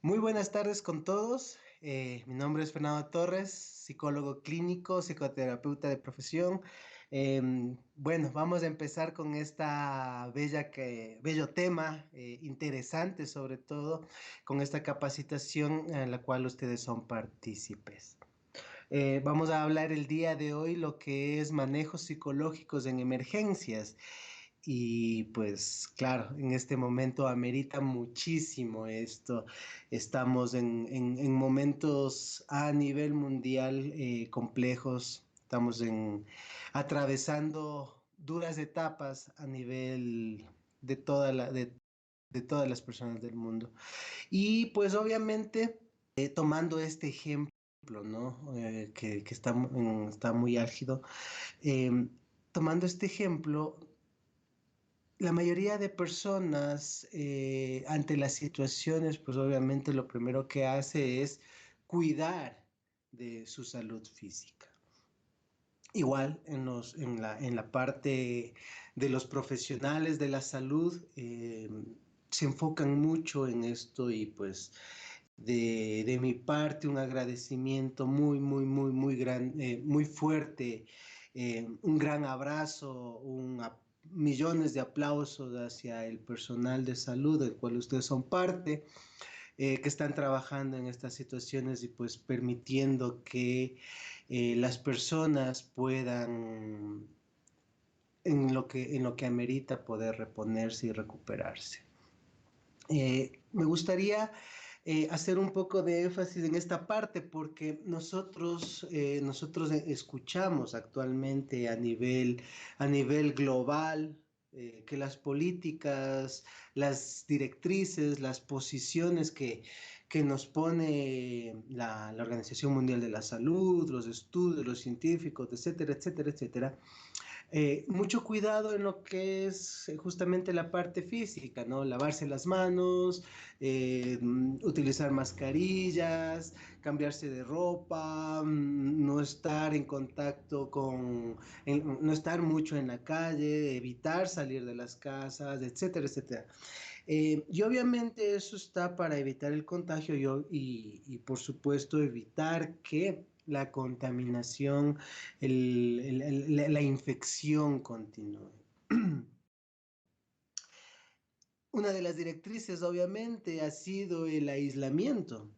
Muy buenas tardes con todos. Mi nombre es Fernando Torres, psicólogo clínico, psicoterapeuta de profesión. Bueno, vamos a empezar con esta bello tema, interesante sobre todo, con esta capacitación en la cual ustedes son partícipes. Vamos a hablar el día de hoy lo que es manejos psicológicos en emergencias. Y pues claro, en este momento amerita muchísimo esto. Estamos en momentos a nivel mundial complejos. Atravesando duras etapas a nivel de de todas las personas del mundo. Y pues obviamente tomando este ejemplo, ¿no? Que está muy álgido. eh, Tomando este ejemplo, la mayoría de personas ante las situaciones, pues obviamente lo primero que hace es cuidar de su salud física. Igual en la parte de los profesionales de la salud, se enfocan mucho en esto y pues de mi parte un agradecimiento muy fuerte, un gran abrazo, millones de aplausos hacia el personal de salud del cual ustedes son parte, que están trabajando en estas situaciones y pues permitiendo que las personas puedan en lo que amerita poder reponerse y recuperarse. Me gustaría hacer un poco de énfasis en esta parte porque nosotros escuchamos actualmente a nivel global que las políticas, las directrices, las posiciones que nos pone la Organización Mundial de la Salud, los estudios, los científicos, etcétera, etcétera, etcétera, mucho cuidado en lo que es justamente la parte física, ¿no? Lavarse las manos, utilizar mascarillas, cambiarse de ropa, no estar en contacto no estar mucho en la calle, evitar salir de las casas, etcétera, etcétera. Y obviamente eso está para evitar el contagio y por supuesto evitar que la contaminación, la infección continúe. Una de las directrices obviamente ha sido el aislamiento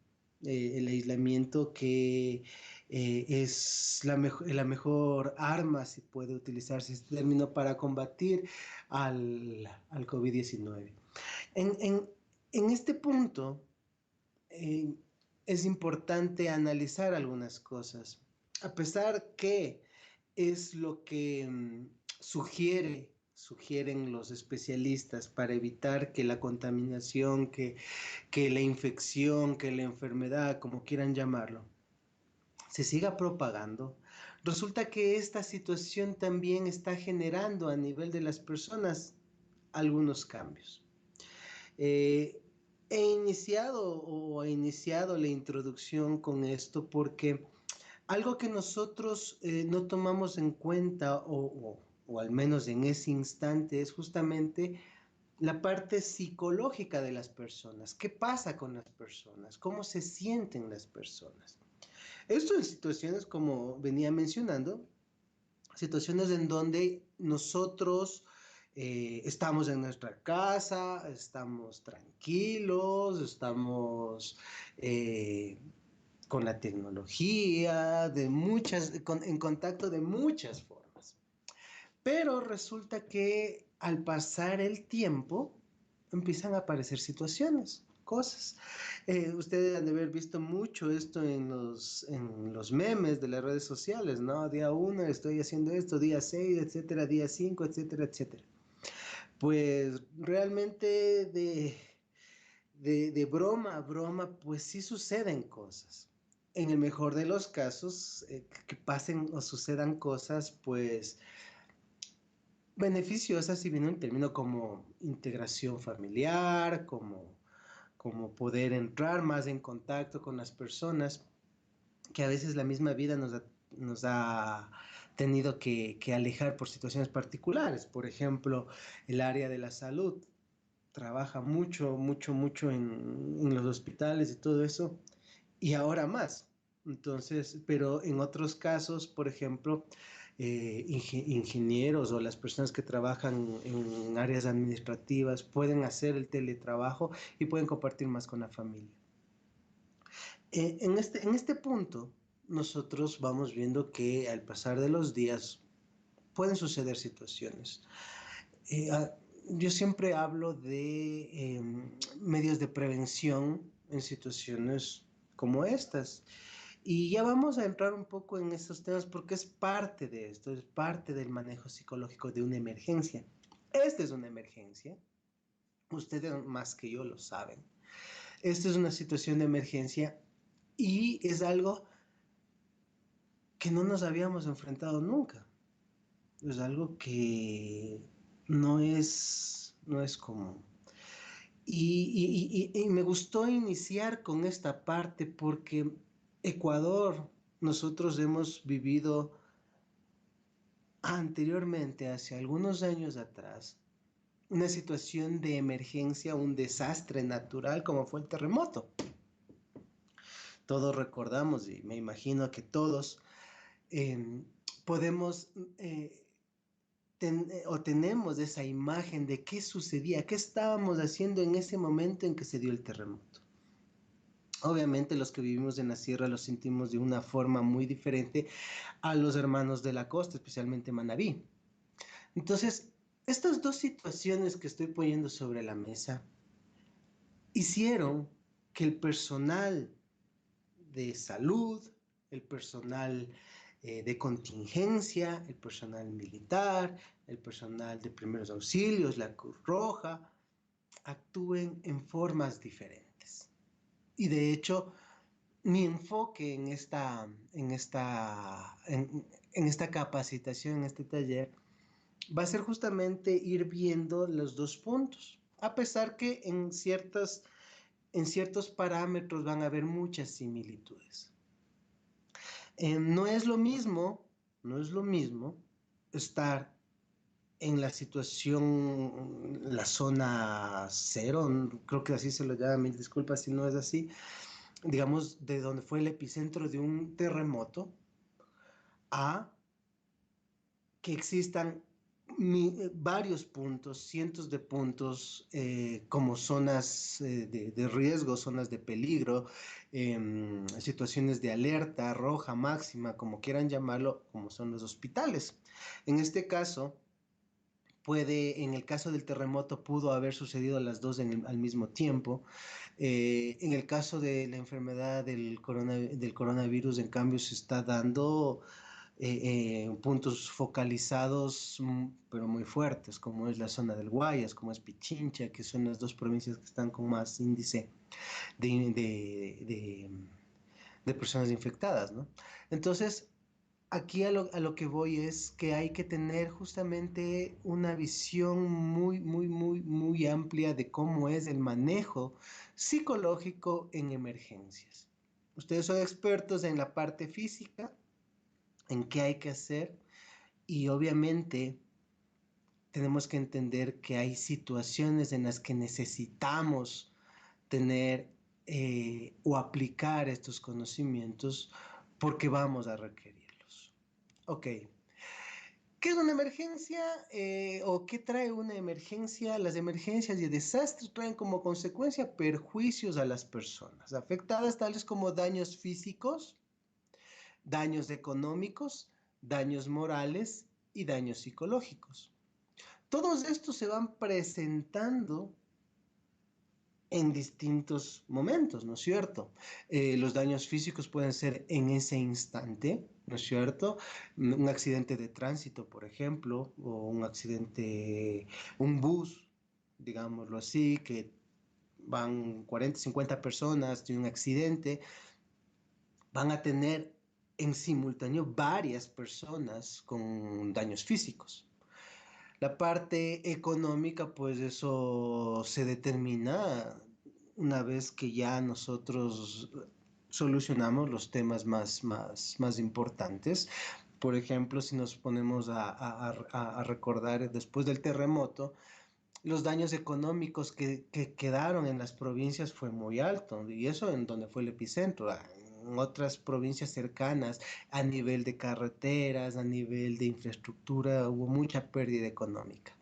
que es la mejor arma, si puede utilizarse este término, para combatir al COVID-19. En, en- en este punto, eh, es importante analizar algunas cosas. A pesar que es lo que sugieren los especialistas para evitar que la contaminación, que la infección, que la enfermedad, como quieran llamarlo, se siga propagando, resulta que esta situación también está generando a nivel de las personas algunos cambios. Eh, He iniciado la introducción con esto porque algo que nosotros no tomamos en cuenta o al menos en ese instante es justamente la parte psicológica de las personas. ¿Qué pasa con las personas? ¿Cómo se sienten las personas? Esto en situaciones como venía mencionando, situaciones en donde nosotros estamos en nuestra casa, estamos tranquilos, estamos con la tecnología, en contacto de muchas formas. Pero resulta que al pasar el tiempo empiezan a aparecer situaciones, cosas. Ustedes han de haber visto mucho esto en los memes de las redes sociales, ¿no? Día uno estoy haciendo esto, día 6, etcétera, día 5, etcétera, etcétera. Pues realmente de broma a broma, pues sí suceden cosas. En el mejor de los casos, que pasen o sucedan cosas, pues beneficiosas, si bien un término como integración familiar, como poder entrar más en contacto con las personas, que a veces la misma vida nos ha tenido que alejar por situaciones particulares. Por ejemplo, el área de la salud. trabaja mucho, mucho, mucho en los hospitales y todo eso, y ahora más. Entonces, pero en otros casos, por ejemplo, ingenieros o las personas que trabajan en áreas administrativas pueden hacer el teletrabajo y pueden compartir más con la familia. En este punto, nosotros vamos viendo que al pasar de los días pueden suceder situaciones. Eh, ah, yo siempre hablo de medios de prevención en situaciones como estas. Y ya vamos a entrar un poco en estos temas porque es parte de esto, es parte del manejo psicológico de una emergencia. Esta es una emergencia, ustedes más que yo lo saben. Esta es una situación de emergencia y es algo que no nos habíamos enfrentado nunca. Es algo que no es común. Y me gustó iniciar con esta parte porque Ecuador, nosotros hemos vivido anteriormente, hace algunos años atrás, una situación de emergencia, un desastre natural como fue el terremoto. Todos recordamos y me imagino que todos eh, podemos o tenemos esa imagen de qué sucedía, qué estábamos haciendo en ese momento en que se dio el terremoto. Obviamente los que vivimos en la sierra lo sentimos de una forma muy diferente a los hermanos de la costa, especialmente Manabí. Entonces, estas dos situaciones que estoy poniendo sobre la mesa hicieron que el personal de salud, el personal de contingencia, el personal militar, el personal de primeros auxilios, la Cruz Roja, actúen en formas diferentes. Y de hecho, mi enfoque en esta capacitación, en este taller, va a ser justamente ir viendo los dos puntos, a pesar que en ciertos parámetros van a haber muchas similitudes. No es lo mismo, no es lo mismo estar en la situación, la zona cero, creo que así se lo llama, mil disculpas si no es así, digamos, de donde fue el epicentro de un terremoto, a que existan varios puntos, cientos de puntos como zonas de riesgo, zonas de peligro, situaciones de alerta roja máxima, como quieran llamarlo, como son los hospitales. En este caso, en el caso del terremoto, pudo haber sucedido las dos al mismo tiempo. En el caso de la enfermedad del coronavirus, en cambio, se está dando puntos focalizados, pero muy fuertes, como es la zona del Guayas, como es Pichincha, que son las dos provincias que están con más índice de, de, de, de personas infectadas, ¿no? Entonces, aquí a lo que voy es que hay que tener justamente una visión muy, muy, muy, muy amplia de cómo es el manejo psicológico en emergencias. Ustedes son expertos en la parte física, en qué hay que hacer, y obviamente tenemos que entender que hay situaciones en las que necesitamos tener o aplicar estos conocimientos porque vamos a requerirlos. Ok, ¿qué es una emergencia o qué trae una emergencia? Las emergencias y desastres traen como consecuencia perjuicios a las personas afectadas, tales como daños físicos, daños económicos, daños morales y daños psicológicos. Todos estos se van presentando en distintos momentos, ¿no es cierto? Los daños físicos pueden ser en ese instante, ¿no es cierto? Un accidente de tránsito, por ejemplo, o un bus, digámoslo así, que van 40, 50 personas, tiene un accidente, van a tener en simultáneo varias personas con daños físicos. La parte económica, pues eso se determina una vez que ya nosotros solucionamos los temas más importantes. Por ejemplo, si nos ponemos a recordar después del terremoto, Los daños económicos que quedaron en las provincias fue muy alto, y eso en donde fue el epicentro. En otras provincias cercanas, a nivel de carreteras, a nivel de infraestructura, hubo mucha pérdida económica.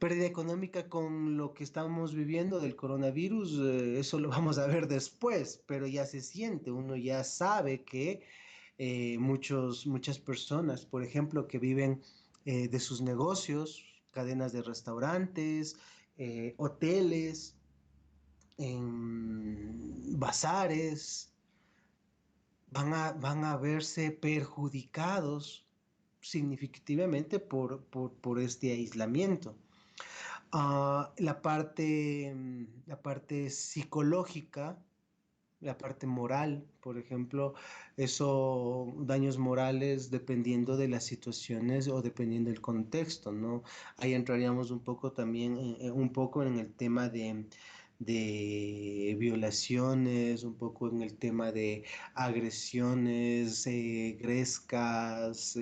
Pérdida económica con lo que estamos viviendo del coronavirus, eso lo vamos a ver después, pero ya se siente, uno ya sabe que muchas personas, por ejemplo, que viven de sus negocios, cadenas de restaurantes, hoteles, en bazares, van a verse perjudicados significativamente por este aislamiento. La parte psicológica, la parte moral, por ejemplo, eso, daños morales dependiendo de las situaciones o dependiendo del contexto, ¿no? Ahí entraríamos un poco también, un poco en el tema de violaciones, un poco en el tema de agresiones, grescas,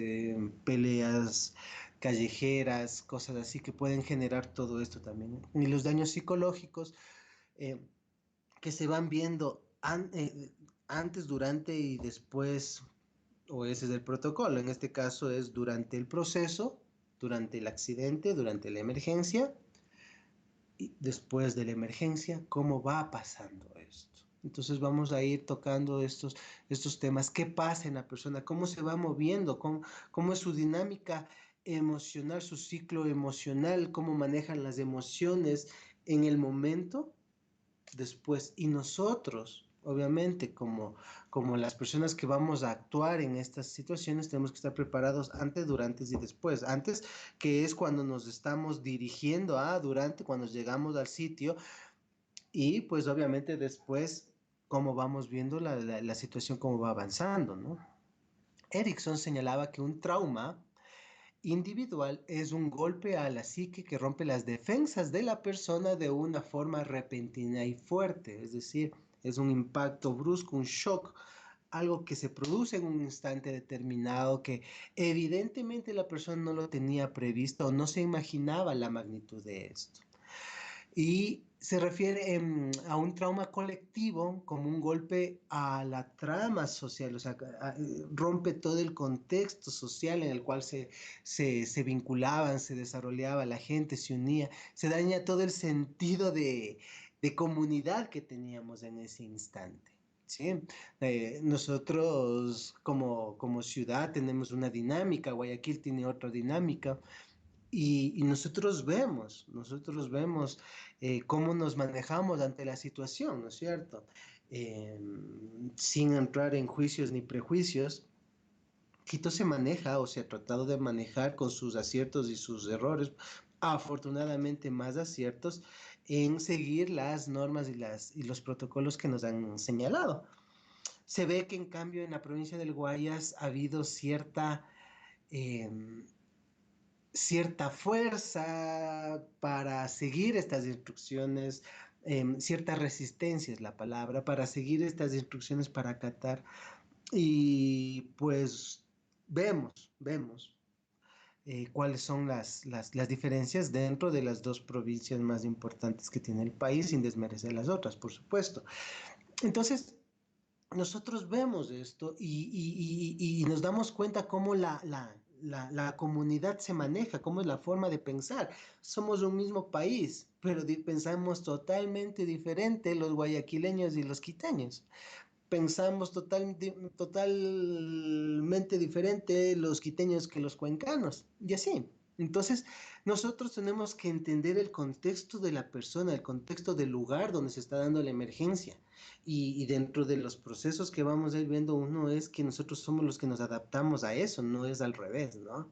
peleas callejeras, cosas así que pueden generar todo esto también. Y los daños psicológicos, eh, que se van viendo antes, durante y después, o ese es el protocolo. En este caso es durante el proceso, durante el accidente, durante la emergencia y después de la emergencia, cómo va pasando esto. Entonces vamos a ir tocando estos temas. ¿Qué pasa en la persona? ¿Cómo se va moviendo? ¿Cómo es su dinámica emocional, su ciclo emocional? ¿Cómo manejan las emociones en el momento después? Y nosotros, obviamente, como las personas que vamos a actuar en estas situaciones, tenemos que estar preparados antes, durante y después. Antes, que es cuando nos estamos dirigiendo a, durante, cuando llegamos al sitio, y pues obviamente después, cómo vamos viendo la situación, cómo va avanzando, ¿no? Erickson señalaba que un trauma individual es un golpe a la psique que rompe las defensas de la persona de una forma repentina y fuerte, es decir, es un impacto brusco, un shock, algo que se produce en un instante determinado que evidentemente la persona no lo tenía previsto o no se imaginaba la magnitud de esto. Y se refiere a un trauma colectivo como un golpe a la trama social, o sea, rompe todo el contexto social en el cual se vinculaban, se desarrollaba, la gente se unía, se daña todo el sentido de comunidad que teníamos en ese instante. ¿Sí? Nosotros como ciudad tenemos una dinámica, Guayaquil tiene otra dinámica, y nosotros vemos cómo nos manejamos ante la situación, ¿no es cierto? Eh, Sin entrar en juicios ni prejuicios, Quito se maneja o se ha tratado de manejar con sus aciertos y sus errores, afortunadamente más aciertos, en seguir las normas y los protocolos que nos han señalado. Se ve que en cambio en la provincia del Guayas ha habido em, cierta fuerza para seguir estas instrucciones, cierta resistencia es la palabra, para seguir estas instrucciones, para acatar. Y pues vemos cuáles son las diferencias dentro de las dos provincias más importantes que tiene el país, sin desmerecer las otras, por supuesto. Entonces, nosotros vemos esto y nos damos cuenta cómo la comunidad se maneja, cómo es la forma de pensar. Somos un mismo país, pero pensamos totalmente diferente los guayaquileños y los quiteños. Pensamos totalmente diferente los quiteños que los cuencanos, y así. Entonces, nosotros tenemos que entender el contexto de la persona, el contexto del lugar donde se está dando la emergencia. Y dentro de los procesos que vamos a ir viendo, uno es que nosotros somos los que nos adaptamos a eso, no es al revés, ¿no?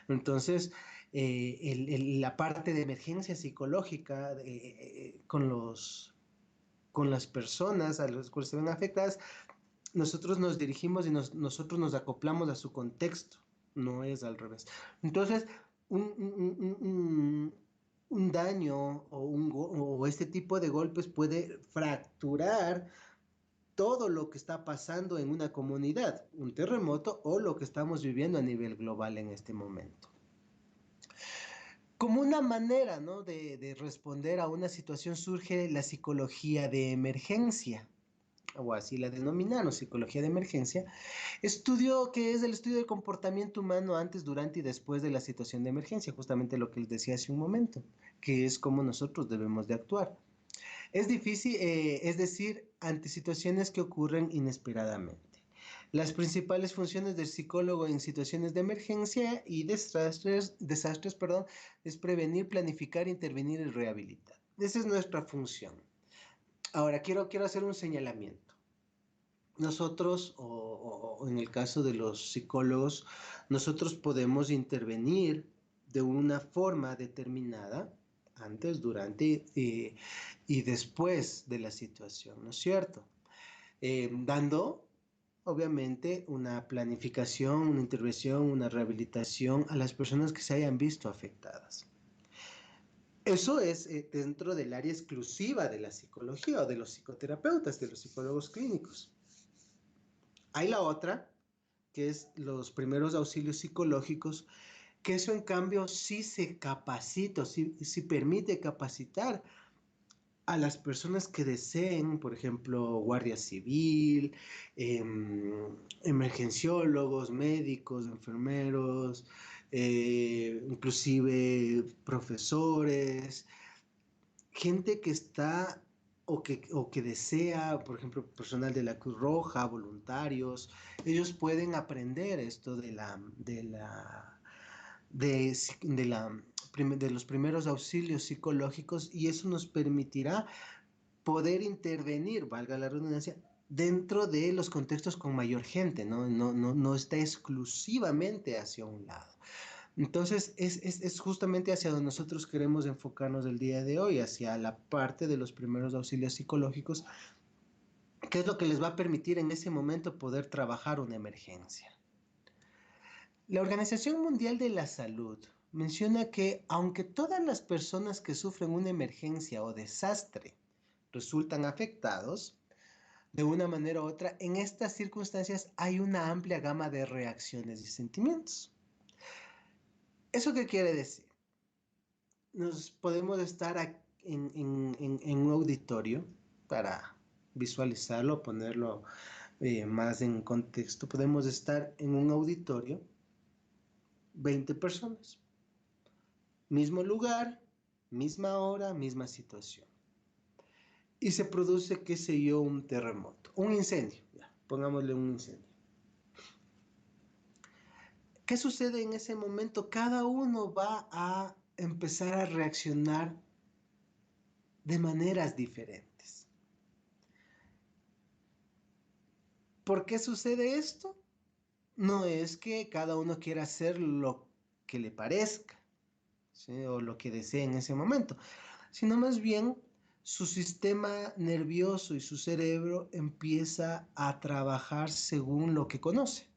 Entonces, la parte de emergencia psicológica con las personas a las cuales se ven afectadas, nosotros nos dirigimos y nosotros nos acoplamos a su contexto, no es al revés. Entonces, un daño o este tipo de golpes puede fracturar todo lo que está pasando en una comunidad, un terremoto o lo que estamos viviendo a nivel global en este momento. Como una manera, ¿no? de responder a una situación surge la psicología de emergencia, o así la denominamos, psicología de emergencia, estudio que es el estudio del comportamiento humano antes, durante y después de la situación de emergencia, justamente lo que les decía hace un momento, que es cómo nosotros debemos de actuar. Es difícil, es decir, ante situaciones que ocurren inesperadamente. Las principales funciones del psicólogo en situaciones de emergencia y desastres, perdón, es prevenir, planificar, intervenir y rehabilitar. Esa es nuestra función. Ahora, quiero hacer un señalamiento. Nosotros, o en el caso de los psicólogos, nosotros podemos intervenir de una forma determinada antes, durante y después de la situación, ¿no es cierto? Dando, obviamente, una planificación, una intervención, una rehabilitación a las personas que se hayan visto afectadas. Eso es dentro del área exclusiva de la psicología o de los psicoterapeutas, de los psicólogos clínicos. Hay la otra, que es los primeros auxilios psicológicos, que eso en cambio sí se capacita, sí permite capacitar a las personas que deseen, por ejemplo, guardia civil, emergenciólogos, médicos, enfermeros, inclusive profesores, gente que está o que desea, por ejemplo, personal de la Cruz Roja, voluntarios, ellos pueden aprender esto de los primeros auxilios psicológicos y eso nos permitirá poder intervenir, valga la redundancia, dentro de los contextos con mayor gente, ¿no? No está exclusivamente hacia un lado. Entonces, es justamente hacia donde nosotros queremos enfocarnos el día de hoy, hacia la parte de los primeros auxilios psicológicos, que es lo que les va a permitir en ese momento poder trabajar una emergencia. La Organización Mundial de la Salud menciona que aunque todas las personas que sufren una emergencia o desastre resultan afectados, de una manera u otra, en estas circunstancias hay una amplia gama de reacciones y sentimientos. ¿Eso qué quiere decir? Nos podemos estar en un auditorio para visualizarlo, ponerlo más en contexto. Podemos estar en un auditorio, 20 personas, mismo lugar, misma hora, misma situación. Y se produce, qué sé yo, un terremoto, un incendio, ya, pongámosle un incendio. ¿Qué sucede en ese momento? Cada uno va a empezar a reaccionar de maneras diferentes. ¿Por qué sucede esto? No es que cada uno quiera hacer lo que le parezca, ¿sí? O lo que desee en ese momento, sino más bien su sistema nervioso y su cerebro empieza a trabajar según lo que conoce.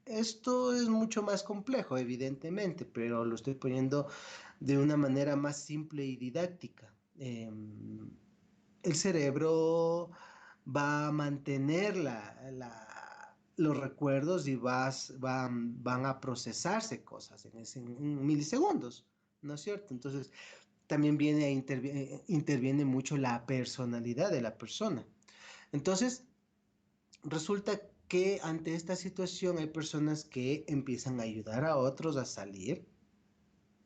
Esto es mucho más complejo, evidentemente, pero lo estoy poniendo de una manera más simple y didáctica. El cerebro va a mantener los recuerdos y van a procesarse cosas en milisegundos, ¿no es cierto? Entonces, también interviene mucho la personalidad de la persona. Entonces, resulta que ante esta situación hay personas que empiezan a ayudar a otros a salir.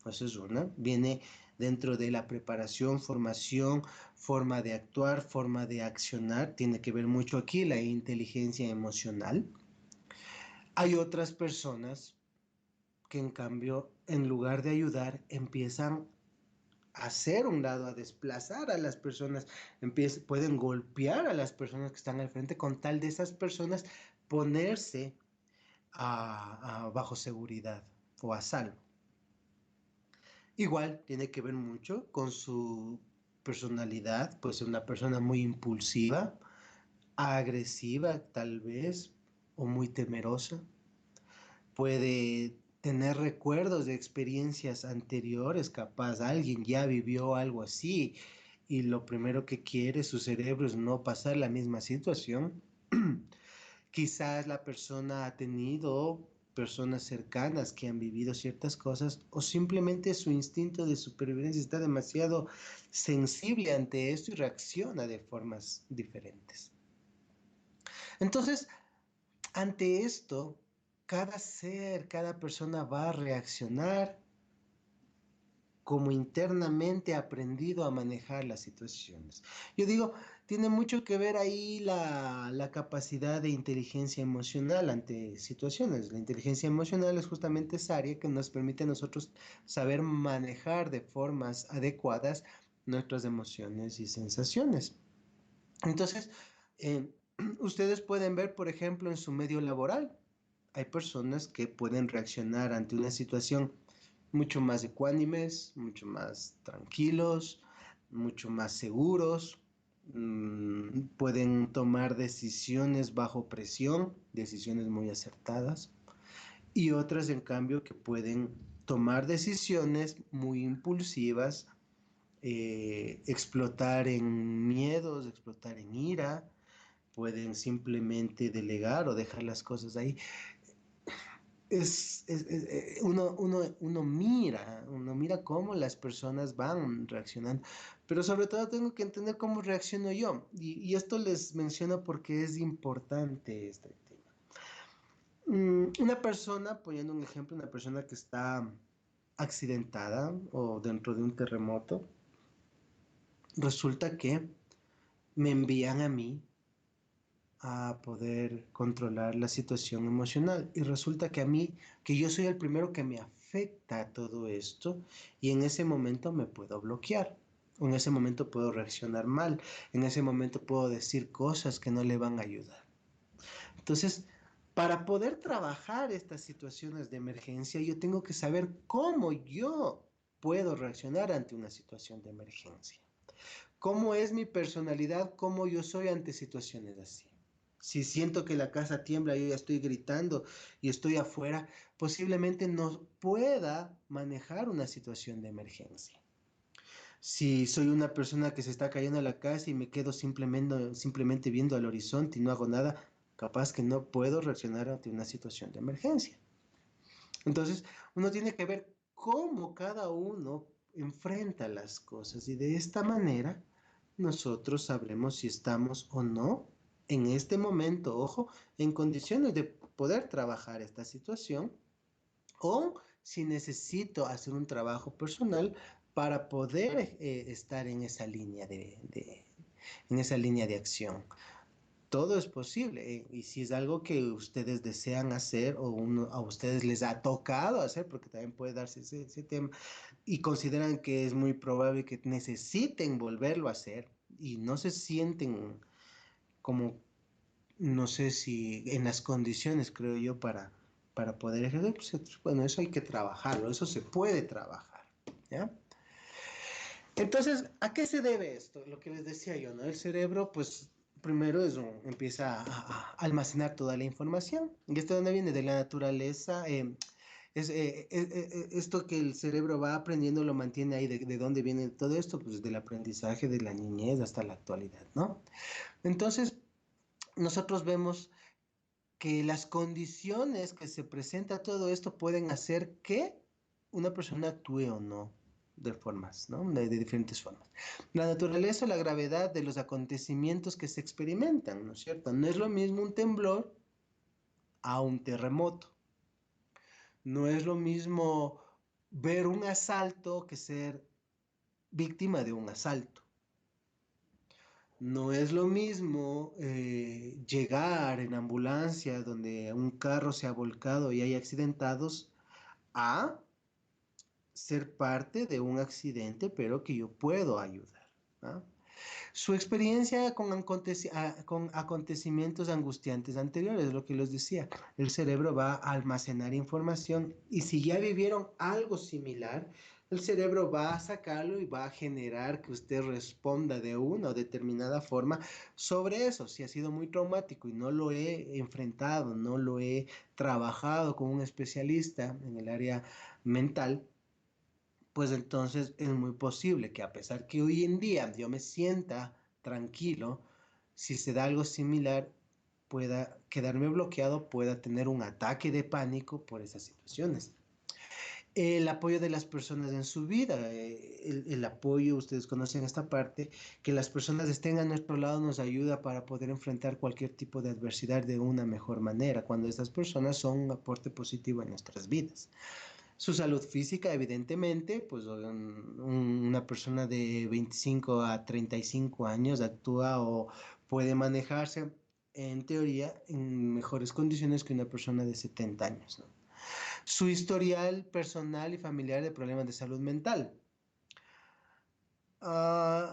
Eso es una. Viene dentro de la preparación, formación, forma de actuar, forma de accionar. Tiene que ver mucho aquí la inteligencia emocional. Hay otras personas que en cambio, en lugar de ayudar, empiezan a hacer un lado, a desplazar a las personas, pueden golpear a las personas que están al frente con tal de esas personas ponerse bajo seguridad o a salvo. Igual tiene que ver mucho con su personalidad, puede ser una persona muy impulsiva, agresiva tal vez, o muy temerosa. Puede tener recuerdos de experiencias anteriores, capaz alguien ya vivió algo así y lo primero que quiere su cerebro es no pasar la misma situación. Quizás la persona ha tenido personas cercanas que han vivido ciertas cosas, o simplemente su instinto de supervivencia está demasiado sensible ante esto y reacciona de formas diferentes. Entonces, ante esto, cada ser, cada persona va a reaccionar como internamente ha aprendido a manejar las situaciones. Yo digo, tiene mucho que ver ahí la capacidad de inteligencia emocional ante situaciones. La inteligencia emocional es justamente esa área que nos permite a nosotros saber manejar de formas adecuadas nuestras emociones y sensaciones. Entonces, eh, ustedes pueden ver, por ejemplo, en su medio laboral, hay personas que pueden reaccionar ante una situación mucho más ecuánimes, mucho más tranquilos, mucho más seguros, pueden tomar decisiones bajo presión, decisiones muy acertadas, y otras, en cambio, que pueden tomar decisiones muy impulsivas, explotar en miedos, explotar en ira, pueden simplemente delegar o dejar las cosas ahí. Uno mira cómo las personas van reaccionando, pero sobre todo tengo que entender cómo reacciono yo. Y esto les menciono porque es importante este tema. Una persona, poniendo un ejemplo, una persona que está accidentada o dentro de un terremoto, resulta que me envían a mí a poder controlar la situación emocional. Y resulta que a mí, que yo soy el primero que me afecta todo esto, y en ese momento me puedo bloquear, o en ese momento puedo reaccionar mal, en ese momento puedo decir cosas que no le van a ayudar. Entonces, para poder trabajar estas situaciones de emergencia, yo tengo que saber cómo yo puedo reaccionar ante una situación de emergencia. ¿Cómo es mi personalidad? ¿Cómo yo soy ante situaciones así? Si siento que la casa tiembla, yo ya estoy gritando y estoy afuera, posiblemente no pueda manejar una situación de emergencia. Si soy una persona que se está cayendo a la casa y me quedo simplemente viendo al horizonte y no hago nada, capaz que no puedo reaccionar ante una situación de emergencia. Entonces, uno tiene que ver cómo cada uno enfrenta las cosas y de esta manera nosotros sabremos si estamos o no en este momento, ojo, en condiciones de poder trabajar esta situación o si necesito hacer un trabajo personal para poder estar en esa línea en esa línea de acción. Todo es posible, y si es algo que ustedes desean hacer o a ustedes les ha tocado hacer, porque también puede darse ese tema, y consideran que es muy probable que necesiten volverlo a hacer y no se sienten como, no sé si en las condiciones, creo yo, para poder ejercer, pues, bueno, eso hay que trabajarlo, eso se puede trabajar, ¿ya? Entonces, ¿a qué se debe esto? Lo que les decía yo, ¿no? El cerebro, pues, primero empieza a almacenar toda la información. ¿Y esto de dónde viene? De la naturaleza. Esto que el cerebro va aprendiendo lo mantiene ahí. ¿De dónde viene todo esto? Pues del aprendizaje de la niñez hasta la actualidad, ¿no? Entonces, nosotros vemos que las condiciones que se presenta todo esto pueden hacer que una persona actúe o no de formas, ¿no? De diferentes formas. La naturaleza, la gravedad de los acontecimientos que se experimentan, ¿no es cierto? No es lo mismo un temblor a un terremoto. No es lo mismo ver un asalto que ser víctima de un asalto. No es lo mismo llegar en ambulancia donde un carro se ha volcado y hay accidentados a ser parte de un accidente, pero que yo puedo ayudar, ¿no? Su experiencia con acontecimientos angustiantes anteriores, lo que les decía, el cerebro va a almacenar información y si ya vivieron algo similar, el cerebro va a sacarlo y va a generar que usted responda de una o determinada forma sobre eso. Si ha sido muy traumático y no lo he enfrentado, no lo he trabajado con un especialista en el área mental, pues entonces es muy posible que a pesar que hoy en día yo me sienta tranquilo, si se da algo similar, pueda quedarme bloqueado, pueda tener un ataque de pánico por esas situaciones. El apoyo de las personas en su vida, el apoyo, ustedes conocen esta parte, que las personas estén a nuestro lado nos ayuda para poder enfrentar cualquier tipo de adversidad de una mejor manera, cuando estas personas son un aporte positivo en nuestras vidas. Su salud física, evidentemente, pues una persona de 25 a 35 años actúa o puede manejarse, en teoría, en mejores condiciones que una persona de 70 años, ¿no? Su historial personal y familiar de problemas de salud mental.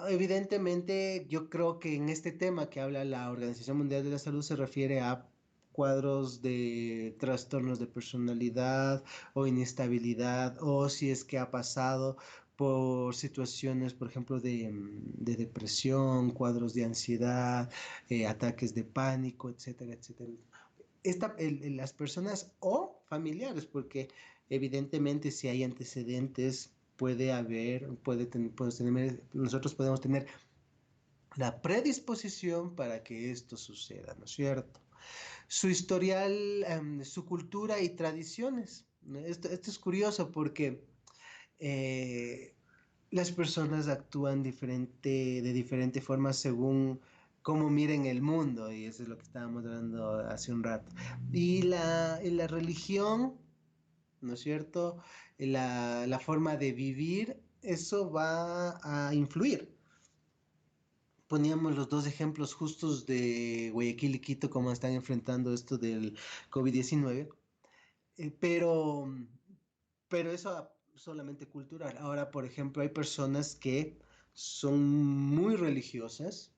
Evidentemente, yo creo que en este tema que habla la Organización Mundial de la Salud se refiere a cuadros de trastornos de personalidad o inestabilidad, o si es que ha pasado por situaciones, por ejemplo, de depresión, cuadros de ansiedad, ataques de pánico, etcétera, etcétera. Las personas o familiares, porque evidentemente si hay antecedentes, nosotros podemos tener la predisposición para que esto suceda, ¿no es cierto? Su historial, su cultura y tradiciones. ¿No? Esto es curioso porque eh, las personas actúan de diferente forma según cómo miren el mundo, y eso es lo que estábamos hablando hace un rato. Y la religión, ¿no es cierto? La forma de vivir, eso va a influir. Poníamos los dos ejemplos justos de Guayaquil y Quito, cómo están enfrentando esto del COVID-19, eh, pero, pero eso solamente cultural. Ahora, por ejemplo, hay personas que son muy religiosas,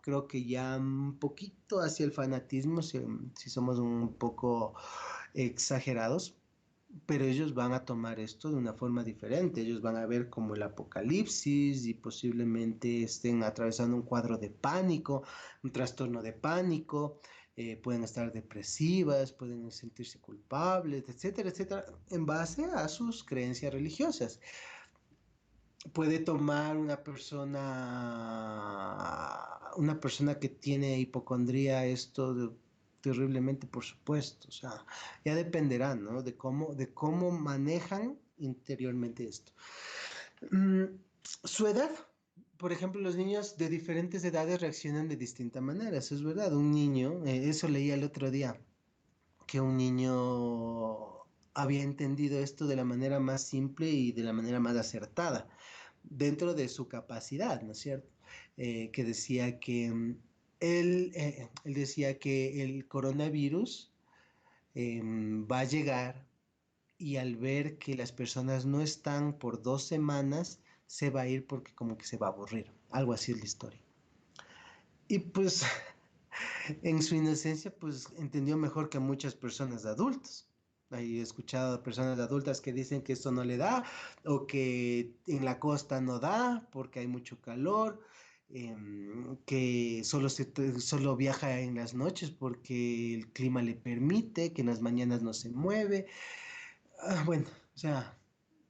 creo que ya un poquito hacia el fanatismo, si somos un poco exagerados, pero ellos van a tomar esto de una forma diferente. Ellos van a ver como el apocalipsis y posiblemente estén atravesando un cuadro de pánico, un trastorno de pánico. Pueden estar depresivas, pueden sentirse culpables, etcétera, etcétera, en base a sus creencias religiosas. Puede tomar una persona que tiene hipocondría terriblemente, por supuesto. O sea, ya dependerá, ¿no? De cómo manejan interiormente esto. Mm, Su edad. Por ejemplo, los niños de diferentes edades reaccionan de distinta manera. Eso es verdad. Un niño, eso leía el otro día, que un niño había entendido esto de la manera más simple y de la manera más acertada dentro de su capacidad, ¿no es cierto? Que decía que él decía que el coronavirus va a llegar y al ver que las personas no están por 2 semanas, se va a ir porque como que se va a aburrir. Algo así es la historia. Y pues en su inocencia, pues entendió mejor que muchas personas adultas. He escuchado a personas adultas que dicen que esto no le da o que en la costa no da porque hay mucho calor, que solo viaja en las noches porque el clima le permite, que en las mañanas no se mueve. Bueno, o sea,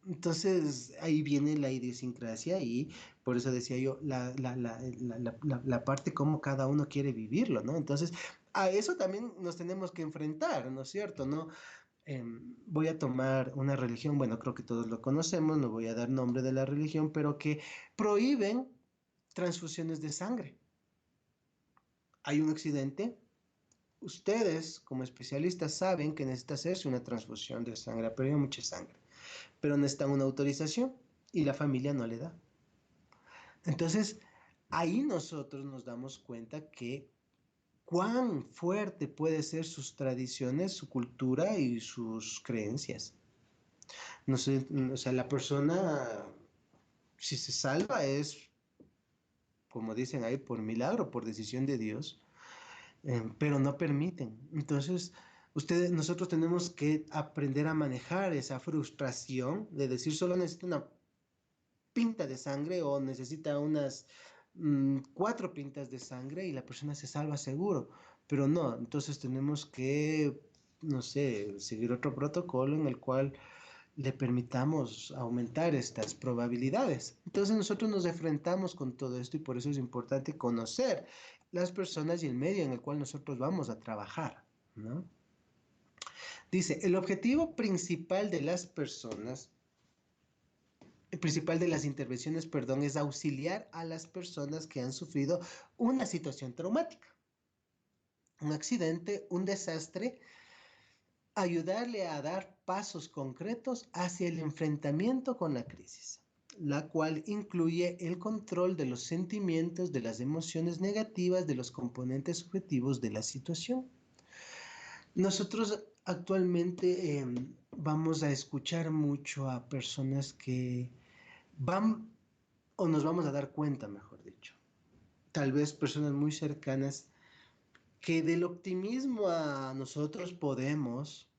entonces ahí viene la idiosincrasia y por eso decía yo la parte como cada uno quiere vivirlo, ¿no? Entonces a eso también nos tenemos que enfrentar, ¿no es cierto? ¿No? Voy a tomar una religión, bueno, creo que todos lo conocemos, no voy a dar nombre de la religión, pero que prohíben transfusiones de sangre. Hay un accidente. Ustedes, como especialistas, saben que necesita hacerse una transfusión de sangre, pero hay mucha sangre, pero necesitan una autorización y la familia no le da. Entonces, ahí nosotros nos damos cuenta que cuán fuerte puede ser sus tradiciones, su cultura y sus creencias. No sé, o sea, la persona, si se salva es, como dicen ahí, por milagro, por decisión de Dios, pero no permiten. Entonces, nosotros tenemos que aprender a manejar esa frustración de decir solo necesito una pinta de sangre o necesita unas 4 pintas de sangre y la persona se salva seguro. Pero no, entonces tenemos que, no sé, seguir otro protocolo en el cual le permitamos aumentar estas probabilidades. Entonces nosotros nos enfrentamos con todo esto y por eso es importante conocer las personas y el medio en el cual nosotros vamos a trabajar, ¿no? Dice, el objetivo principal de las personas, el principal de las intervenciones, perdón, es auxiliar a las personas que han sufrido una situación traumática, un accidente, un desastre, ayudarle a dar pasos concretos hacia el enfrentamiento con la crisis, la cual incluye el control de los sentimientos, de las emociones negativas, de los componentes subjetivos de la situación. Nosotros actualmente vamos a escuchar mucho a personas que van, o nos vamos a dar cuenta, mejor dicho, tal vez personas muy cercanas, que del optimismo a nosotros podemos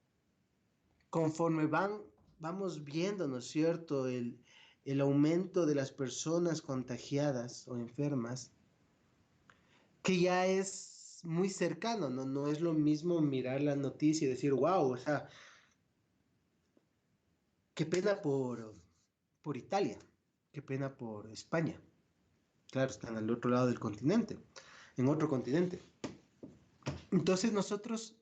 conforme vamos viendo, ¿no es cierto?, el aumento de las personas contagiadas o enfermas, que ya es muy cercano, ¿no? No es lo mismo mirar la noticia y decir, wow, o sea, qué pena por Italia, qué pena por España. Claro, están al otro lado del continente, en otro continente. Entonces nosotros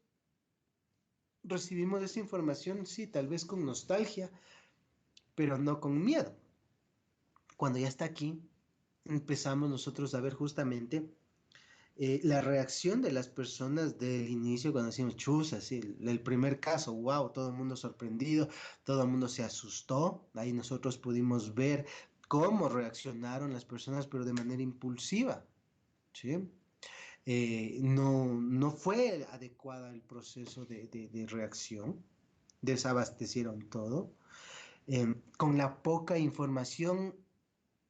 recibimos esa información, sí, tal vez con nostalgia, pero no con miedo. Cuando ya está aquí, empezamos nosotros a ver justamente la reacción de las personas del inicio cuando decimos chusa, sí, el primer caso, wow, todo el mundo sorprendido, todo el mundo se asustó, ahí nosotros pudimos ver cómo reaccionaron las personas, pero de manera impulsiva, ¿sí? No fue adecuada el proceso de reacción, desabastecieron todo, con la poca información,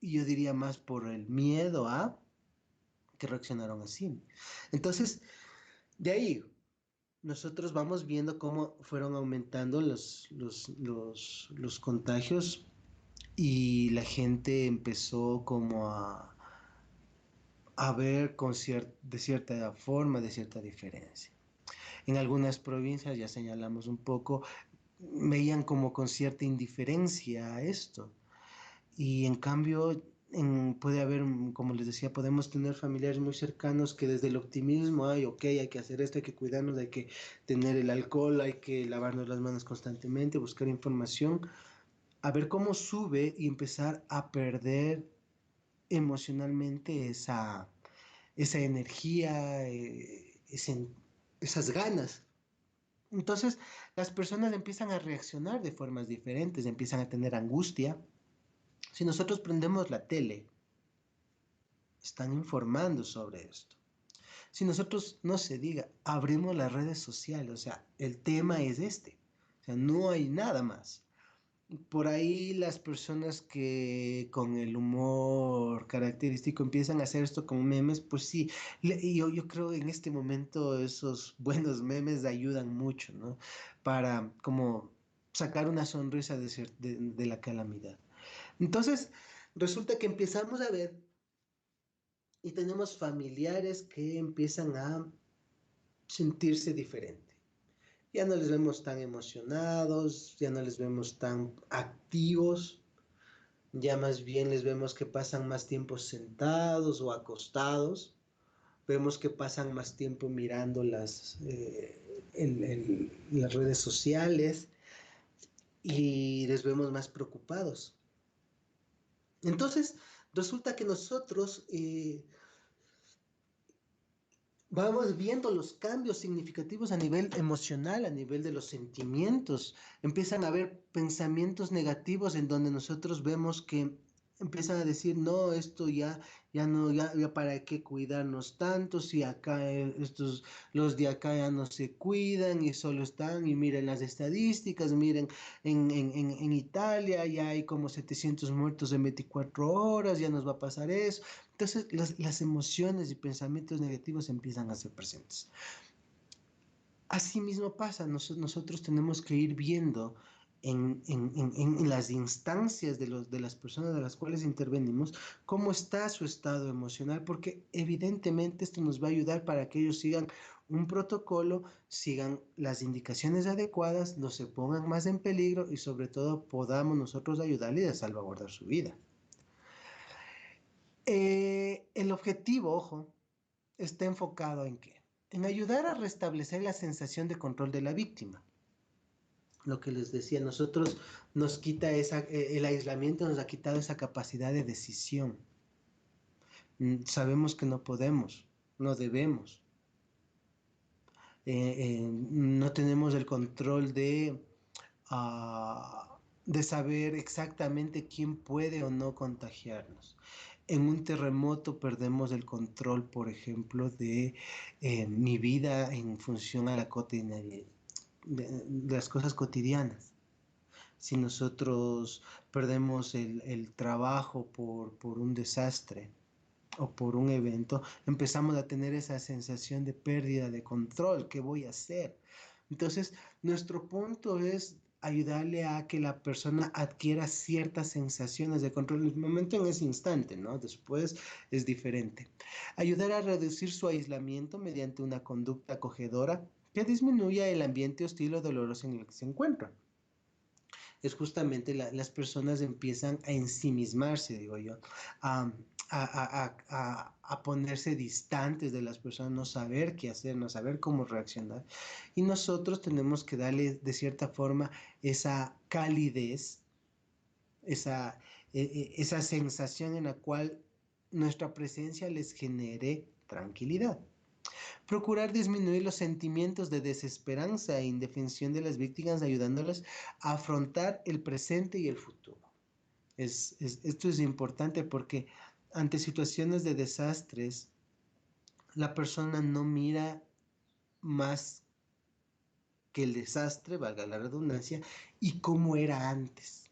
yo diría más por el miedo a que reaccionaron así. Entonces, de ahí, nosotros vamos viendo cómo fueron aumentando los contagios y la gente empezó como a ver de cierta forma, de cierta diferencia. En algunas provincias, ya señalamos un poco, veían como con cierta indiferencia a esto. Y en cambio, puede haber, como les decía, podemos tener familiares muy cercanos que desde el optimismo, ay, ok, hay que hacer esto, hay que cuidarnos, hay que tener el alcohol, hay que lavarnos las manos constantemente, buscar información, a ver cómo sube y empezar a perder emocionalmente esa energía, esas ganas. Entonces, las personas empiezan a reaccionar de formas diferentes, empiezan a tener angustia. Si nosotros prendemos la tele, están informando sobre esto. Si nosotros, no se diga, abrimos las redes sociales, o sea, el tema es este, o sea, no hay nada más. Por ahí las personas que con el humor característico empiezan a hacer esto con memes, pues sí, yo creo en este momento esos buenos memes ayudan mucho, ¿no? Para como sacar una sonrisa de la calamidad. Entonces, resulta que empezamos a ver y tenemos familiares que empiezan a sentirse diferente. Ya no les vemos tan emocionados, ya no les vemos tan activos, ya más bien les vemos que pasan más tiempo sentados o acostados, vemos que pasan más tiempo mirando las redes sociales y les vemos más preocupados. Entonces, resulta que nosotros vamos viendo los cambios significativos a nivel emocional, a nivel de los sentimientos. Empiezan a haber pensamientos negativos en donde nosotros vemos que empiezan a decir, no, esto ya no, ya para qué cuidarnos tanto, si acá los de acá ya no se cuidan y solo están, y miren las estadísticas, miren, en Italia ya hay como 700 muertos en 24 horas, ya nos va a pasar eso. Entonces, las emociones y pensamientos negativos empiezan a ser presentes. Así mismo pasa, nosotros tenemos que ir viendo en las instancias de las personas de las cuales intervenimos, cómo está su estado emocional, porque evidentemente esto nos va a ayudar para que ellos sigan un protocolo, sigan las indicaciones adecuadas, no se pongan más en peligro y sobre todo podamos nosotros ayudarles a salvaguardar su vida. El objetivo, ojo, está enfocado en qué? En ayudar a restablecer la sensación de control de la víctima. Lo que les decía, nosotros nos quita el aislamiento nos ha quitado esa capacidad de decisión. Sabemos que no podemos, no debemos. No tenemos el control de saber exactamente quién puede o no contagiarnos. En un terremoto perdemos el control, por ejemplo, de mi vida en función a la cotidianidad, de las cosas cotidianas. Si nosotros perdemos el trabajo por un desastre o por un evento, empezamos a tener esa sensación de pérdida de control. ¿Qué voy a hacer? Entonces, nuestro punto es ayudarle a que la persona adquiera ciertas sensaciones de control en el momento, en ese instante, ¿no? Después es diferente. Ayudar a reducir su aislamiento mediante una conducta acogedora que disminuya el ambiente hostil o doloroso en el que se encuentra. Es justamente las personas empiezan a ensimismarse, digo yo, a, a ponerse distantes de las personas, no saber qué hacer, no saber cómo reaccionar. Y nosotros tenemos que darle de cierta forma esa calidez, esa, esa sensación en la cual nuestra presencia les genere tranquilidad. Procurar disminuir los sentimientos de desesperanza e indefensión de las víctimas, ayudándolas a afrontar el presente y el futuro. Esto es importante porque ante situaciones de desastres, la persona no mira más que el desastre, valga la redundancia, y cómo era antes.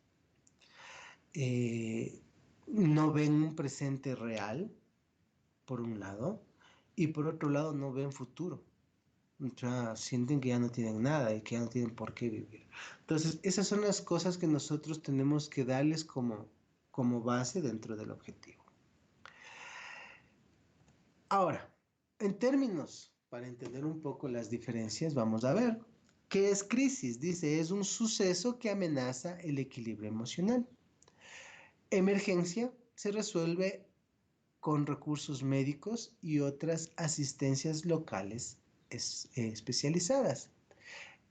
Eh, no ven un presente real, por un lado, y por otro lado no ven futuro. O sea, sienten que ya no tienen nada y que ya no tienen por qué vivir. Entonces, esas son las cosas que nosotros tenemos que darles como base dentro del objetivo. Ahora, en términos, para entender un poco las diferencias, vamos a ver qué es crisis. Dice, es un suceso que amenaza el equilibrio emocional. Emergencia se resuelve con recursos médicos y otras asistencias locales especializadas.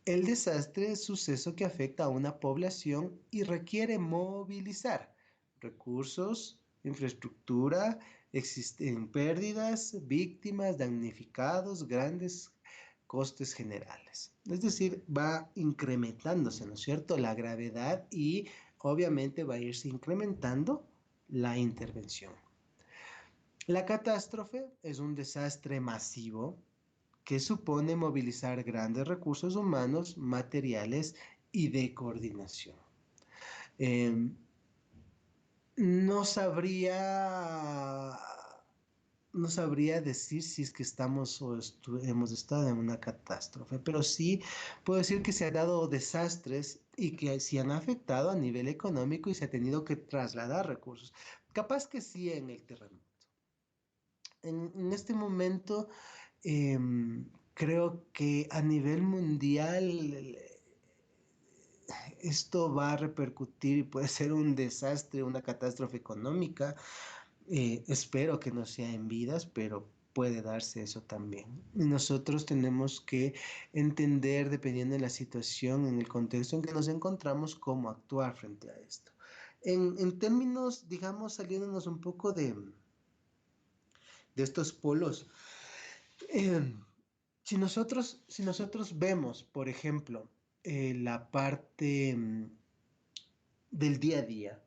El desastre es suceso que afecta a una población y requiere movilizar recursos, infraestructura, existen pérdidas, víctimas, damnificados, grandes costes generales. Es decir, va incrementándose, ¿no es cierto?, la gravedad y obviamente va a irse incrementando la intervención. La catástrofe es un desastre masivo que supone movilizar grandes recursos humanos, materiales y de coordinación. Eh, no sabría, no sabría decir si es que estamos o hemos estado en una catástrofe, pero sí puedo decir que se han dado desastres y que sí han afectado a nivel económico y se ha tenido que trasladar recursos. Capaz que sí en el terremoto. En este momento creo que a nivel mundial esto va a repercutir y puede ser un desastre, una catástrofe económica. Espero que no sea en vidas, pero puede darse eso también. Y nosotros tenemos que entender, dependiendo de la situación, en el contexto en que nos encontramos, cómo actuar frente a esto. En términos, digamos, saliéndonos un poco de estos polos, eh, si nosotros vemos, por ejemplo, la parte del día a día,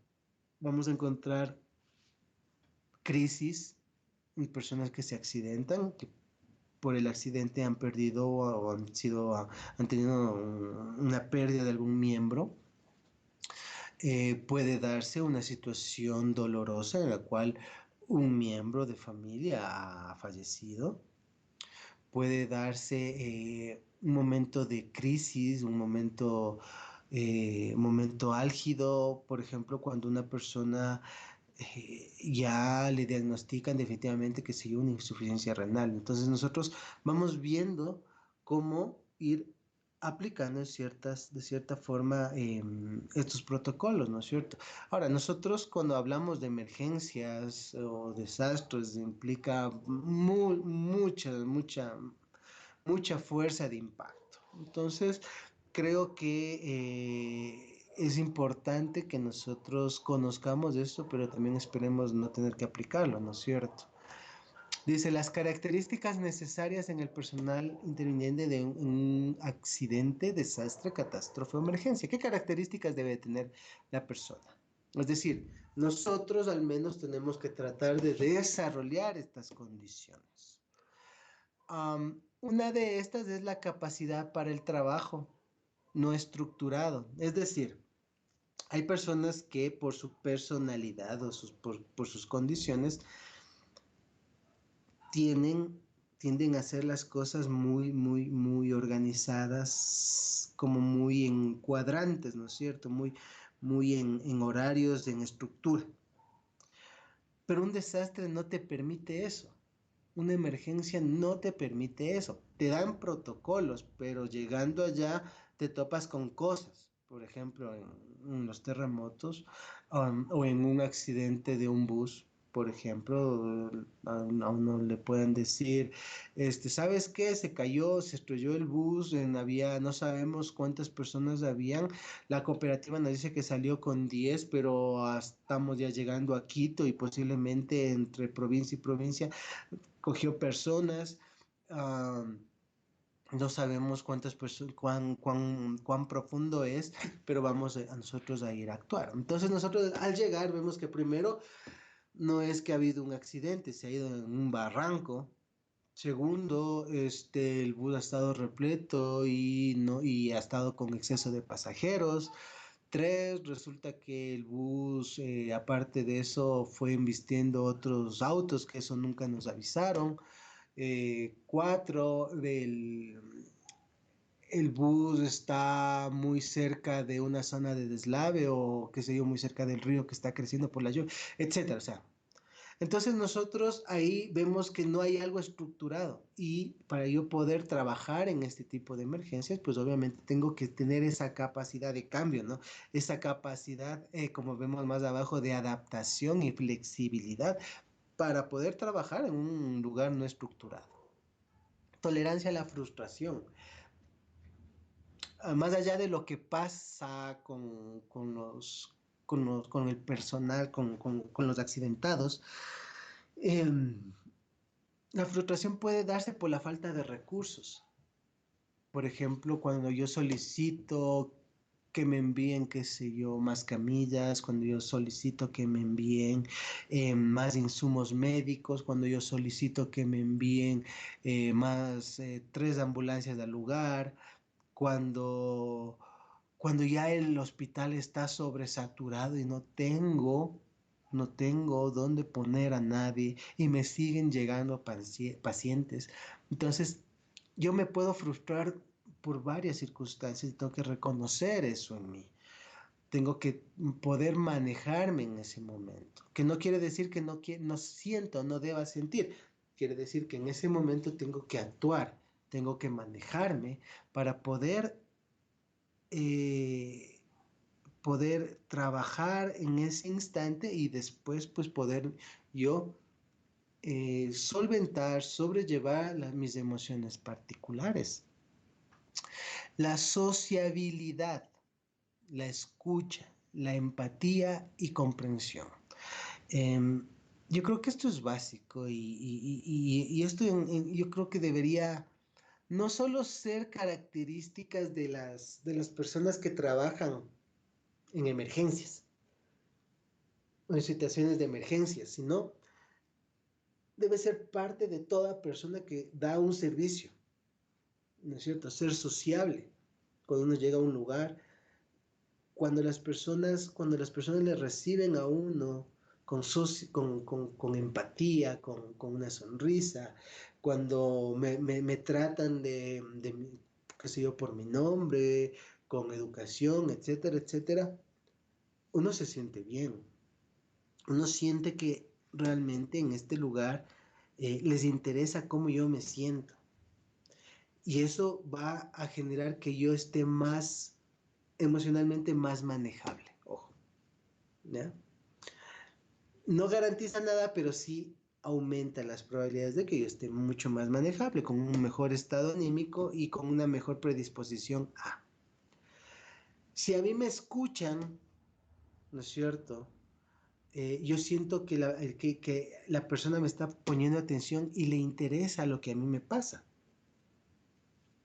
vamos a encontrar crisis en personas que se accidentan, que por el accidente han perdido o han tenido una pérdida de algún miembro. Puede darse una situación dolorosa en la cual un miembro de familia ha fallecido. Puede darse un momento de crisis, un momento momento álgido, por ejemplo, cuando una persona ya le diagnostican definitivamente que sigue una insuficiencia renal. Entonces nosotros vamos viendo cómo ir aplicando de cierta forma estos protocolos, ¿no es cierto? Ahora, nosotros cuando hablamos de emergencias o desastres implica mucha fuerza de impacto. Entonces, creo que es importante que nosotros conozcamos esto, pero también esperemos no tener que aplicarlo, ¿no es cierto? Dice, las características necesarias en el personal interviniente de un accidente, desastre, catástrofe o emergencia. ¿Qué características debe tener la persona? Es decir, nosotros al menos tenemos que tratar de desarrollar estas condiciones. Una de estas es la capacidad para el trabajo no estructurado. Es decir, hay personas que por su personalidad o por sus condiciones tienen, tienden a hacer las cosas muy organizadas, como muy en cuadrantes, ¿no es cierto? Muy en horarios, en estructura. Pero un desastre no te permite eso. Una emergencia no te permite eso. Te dan protocolos, pero llegando allá te topas con cosas. Por ejemplo, en los terremotos, o en un accidente de un bus, por ejemplo, a uno le pueden decir, ¿sabes qué? Se cayó, se estrelló el bus, no sabemos cuántas personas habían. La cooperativa nos dice que salió con 10, pero estamos ya llegando a Quito y posiblemente entre provincia y provincia cogió personas. am, no sabemos cuántas personas, cuán profundo es, pero vamos a nosotros a ir a actuar. Entonces nosotros al llegar vemos que primero no es que ha habido un accidente, se ha ido en un barranco. Segundo, el bus ha estado repleto y, no, y ha estado con exceso de pasajeros. Tres, resulta que el bus, aparte de eso, fue embistiendo otros autos que eso nunca nos avisaron. Cuatro, el bus está muy cerca de una zona de deslave o qué sé yo, muy cerca del río que está creciendo por la lluvia, etcétera. O sea, entonces nosotros ahí vemos que no hay algo estructurado y para yo poder trabajar en este tipo de emergencias, pues obviamente tengo que tener esa capacidad de cambio, ¿no? Esa capacidad, como vemos más abajo, de adaptación y flexibilidad para poder trabajar en un lugar no estructurado. Tolerancia a la frustración. Más allá de lo que pasa con el personal, con los accidentados, em, la frustración puede darse por la falta de recursos. Por ejemplo, cuando yo solicito que me envíen, qué sé yo, más camillas, cuando yo solicito que me envíen más insumos médicos, cuando yo solicito que me envíen más 3 ambulancias al lugar, cuando, cuando ya el hospital está sobresaturado y no tengo dónde poner a nadie y me siguen llegando pacientes. Entonces, yo me puedo frustrar por varias circunstancias y tengo que reconocer eso en mí. Tengo que poder manejarme en ese momento, que no quiere decir que no siento, no deba sentir. Quiere decir que en ese momento tengo que actuar, tengo que manejarme para eh, poder trabajar en ese instante y después pues poder yo solventar, sobrellevar mis emociones particulares. La sociabilidad, la escucha, la empatía y comprensión. Em, yo creo que esto es básico y esto yo creo que debería no solo ser características de las personas que trabajan en emergencias o en situaciones de emergencia, sino debe ser parte de toda persona que da un servicio, ¿no es cierto? Ser sociable cuando uno llega a un lugar, cuando las personas le reciben a uno con empatía, con una sonrisa, cuando me tratan qué sé yo, por mi nombre, con educación, etcétera, etcétera, uno se siente bien. Uno siente que realmente en este lugar les interesa cómo yo me siento. Y eso va a generar que yo esté más emocionalmente más manejable. Ojo, ¿ya? No garantiza nada, pero sí aumenta las probabilidades de que yo esté mucho más manejable, con un mejor estado anímico y con una mejor predisposición a. Si a mí me escuchan, ¿no es cierto? Yo siento que que la persona me está poniendo atención y le interesa lo que a mí me pasa.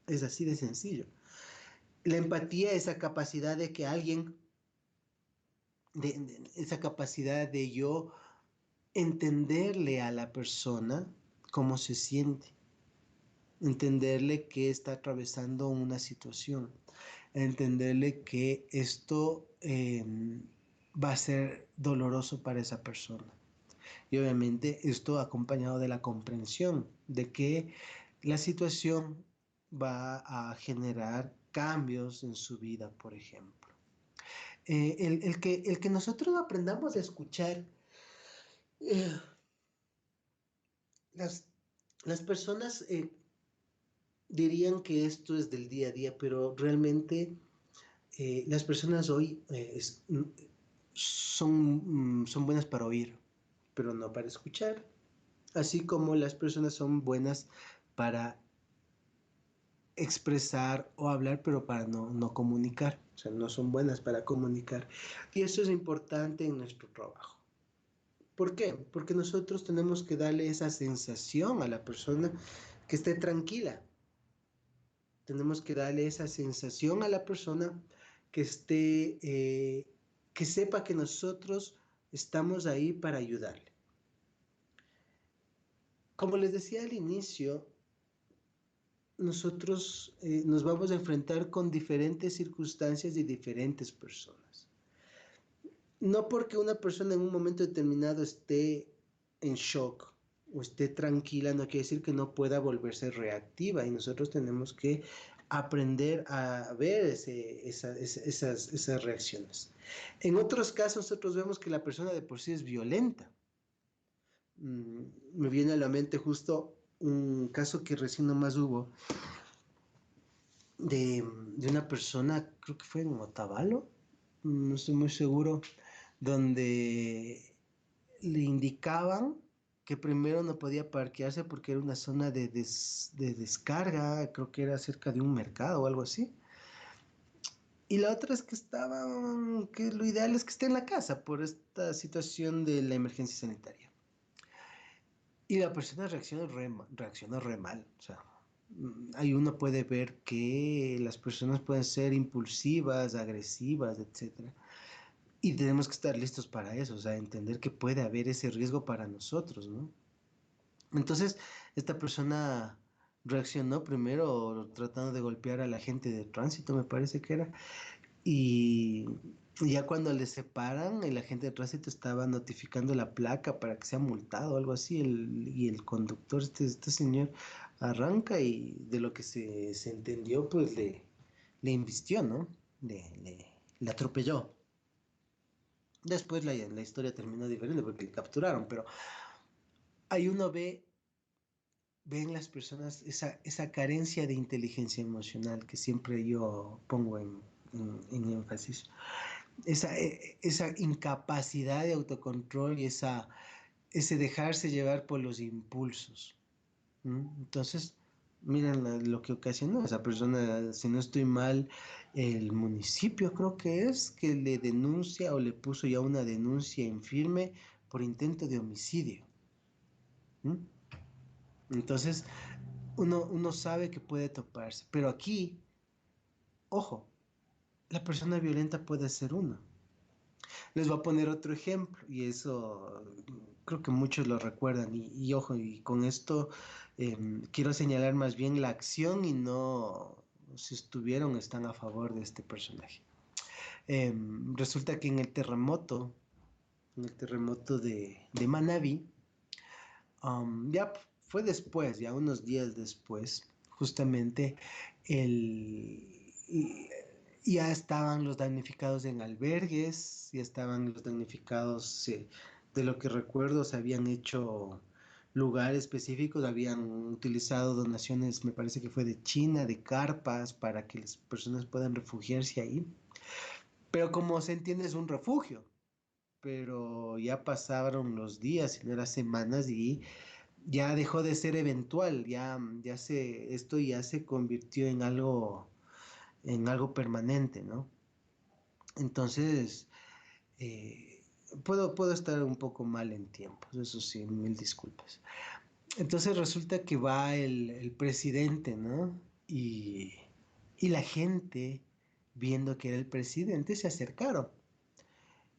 Es así de sencillo. La empatía es esa capacidad de que alguien, esa capacidad de yo entenderle a la persona cómo se siente, entenderle que está atravesando una situación, entenderle que esto va a ser doloroso para esa persona. Y obviamente esto acompañado de la comprensión de que la situación va a generar cambios en su vida, por ejemplo. El que nosotros aprendamos a escuchar eh, las, las personas dirían que esto es del día a día, pero realmente las personas hoy son buenas para oír, pero no para escuchar, así como las personas son buenas para expresar o hablar, pero para no comunicar, o sea, no son buenas para comunicar. Y eso es importante en nuestro trabajo. ¿Por qué? Porque nosotros tenemos que darle esa sensación a la persona que esté tranquila. Tenemos que darle esa sensación a la persona que esté, que sepa que nosotros estamos ahí para ayudarle. Como les decía al inicio, nosotros nos vamos a enfrentar con diferentes circunstancias y diferentes personas. No porque una persona en un momento determinado esté en shock o esté tranquila, no quiere decir que no pueda volverse reactiva y nosotros tenemos que aprender a ver esas reacciones. En otros casos nosotros vemos que la persona de por sí es violenta. Me viene a la mente justo un caso que recién nomás hubo de una persona, creo que fue en Otavalo, no estoy muy seguro, donde le indicaban que primero no podía parquearse porque era una zona de descarga, creo que era cerca de un mercado o algo así. Y la otra es que que lo ideal es que esté en la casa por esta situación de la emergencia sanitaria. Y la persona reacciona re mal. O sea, ahí uno puede ver que las personas pueden ser impulsivas, agresivas, etcétera. Y tenemos que estar listos para eso, o sea, entender que puede haber ese riesgo para nosotros, ¿no? Entonces, esta persona reaccionó primero tratando de golpear a la gente de tránsito, me parece que era, y ya cuando le separan, el agente de tránsito estaba notificando la placa para que sea multado o algo así, y el conductor, este señor, arranca y de lo que se entendió, pues le embistió, ¿no? Le atropelló. Después la historia terminó diferente porque le capturaron, pero ahí uno ve en las personas esa carencia de inteligencia emocional que siempre yo pongo en énfasis. Esa incapacidad de autocontrol y ese dejarse llevar por los impulsos. Entonces, miren lo que ocasionó esa persona, si no estoy mal, el municipio creo que es que le denuncia o le puso ya una denuncia en firme por intento de homicidio. ¿Mm? Entonces, uno sabe que puede toparse, pero aquí, ojo, la persona violenta puede ser uno. Les voy a poner otro ejemplo y eso creo que muchos lo recuerdan y ojo, y con esto quiero señalar más bien la acción y no si estuvieron o están a favor de este personaje. Resulta que en el terremoto de Manabí, ya fue después, ya unos días después, justamente el, Ya estaban los damnificados en albergues, ya estaban los damnificados, de lo que recuerdo, se habían hecho lugares específicos, habían utilizado donaciones, me parece que fue de China, de carpas, para que las personas puedan refugiarse ahí. Pero como se entiende, es un refugio. Pero ya pasaron los días, si no las semanas, y ya dejó de ser eventual, esto ya se convirtió en algo permanente, ¿no? Entonces, eh, puedo estar un poco mal en tiempos, eso sí, mil disculpas. Entonces resulta que va el presidente, ¿no? Y la gente, viendo que era el presidente, se acercaron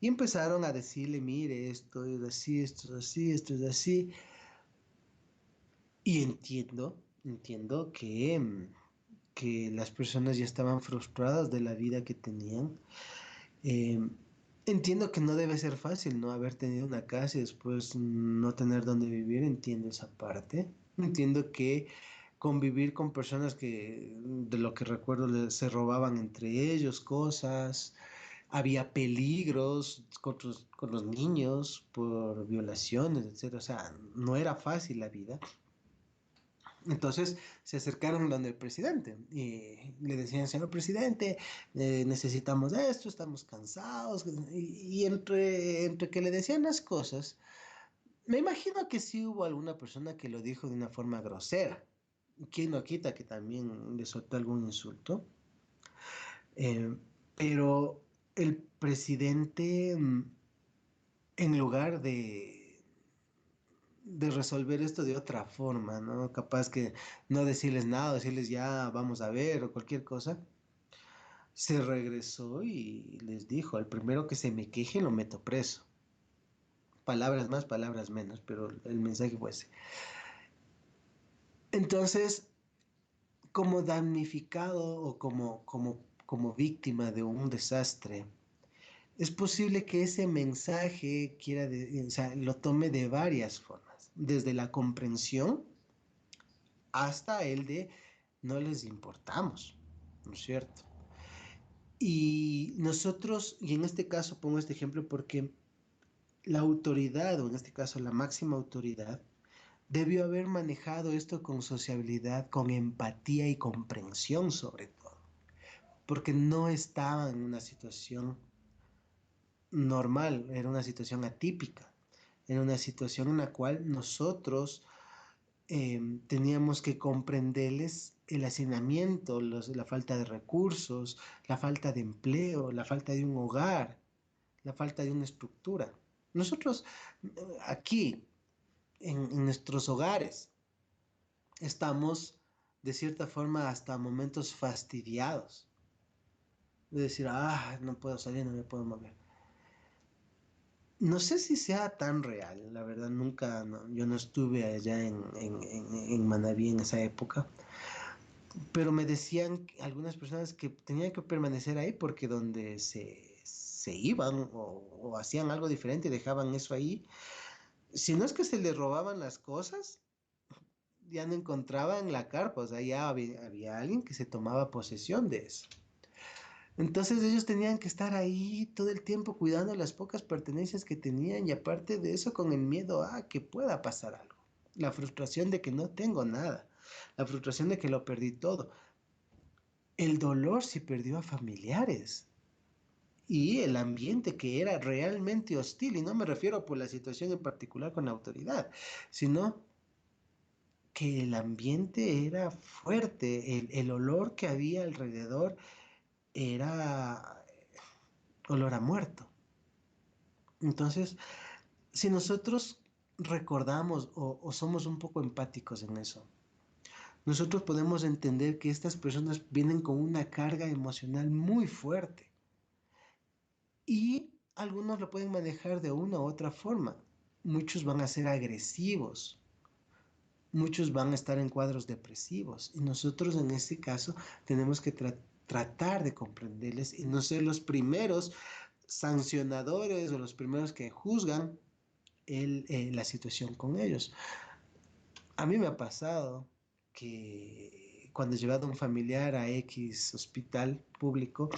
y empezaron a decirle, mire, esto es así, esto es así, esto es así. Y entiendo que las personas ya estaban frustradas de la vida que tenían. Eh, Entiendo que no debe ser fácil, ¿no? Haber tenido una casa y después no tener dónde vivir, entiendo esa parte. Entiendo que convivir con personas que, de lo que recuerdo, se robaban entre ellos cosas, había peligros con los niños por violaciones, etcétera. O sea, no era fácil la vida. Entonces se acercaron donde el presidente y le decían, señor presidente, necesitamos esto, estamos cansados. Y entre que le decían las cosas, me imagino que sí hubo alguna persona que lo dijo de una forma grosera. ¿Quién no quita que también le soltó algún insulto? Eh, pero el presidente, en lugar de resolver esto de otra forma, ¿no? Capaz que no decirles nada, decirles ya vamos a ver o cualquier cosa. Se regresó y les dijo, al primero que se me queje lo meto preso. Palabras más, palabras menos, pero el mensaje fue ese. Entonces, como damnificado o como víctima de un desastre, es posible que ese mensaje o sea, lo tome de varias formas, desde la comprensión hasta el de no les importamos, ¿no es cierto? Y nosotros, y en este caso pongo este ejemplo porque la autoridad, o en este caso la máxima autoridad, debió haber manejado esto con sociabilidad, con empatía y comprensión sobre todo, porque no estaba en una situación normal, era una situación atípica, era una situación en la cual nosotros teníamos que comprenderles el hacinamiento, la falta de recursos, la falta de empleo, la falta de un hogar, la falta de una estructura. Nosotros aquí, en nuestros hogares, estamos de cierta forma hasta momentos fastidiados. De decir, no puedo salir, no me puedo mover. No sé si sea tan real, la verdad, nunca, yo no estuve allá en Manabí en esa época, pero me decían algunas personas que tenían que permanecer ahí porque donde se iban o hacían algo diferente y dejaban eso ahí, si no es que se les robaban las cosas, ya no encontraban la carpa, o sea, ya había alguien que se tomaba posesión de eso. Entonces ellos tenían que estar ahí todo el tiempo cuidando las pocas pertenencias que tenían y aparte de eso con el miedo a que pueda pasar algo. La frustración de que no tengo nada. La frustración de que lo perdí todo. El dolor si perdió a familiares. Y el ambiente que era realmente hostil. Y no me refiero por la situación en particular con la autoridad, sino que el ambiente era fuerte. El olor que había alrededor era olor a muerto. Entonces, si nosotros recordamos o somos un poco empáticos en eso, nosotros podemos entender que estas personas vienen con una carga emocional muy fuerte y algunos lo pueden manejar de una u otra forma. Muchos van a ser agresivos, muchos van a estar en cuadros depresivos y nosotros en este caso tenemos que tratar de comprenderles y no ser los primeros sancionadores o los primeros que juzgan la situación con ellos. A mí me ha pasado que cuando he llevado a un familiar a X hospital público,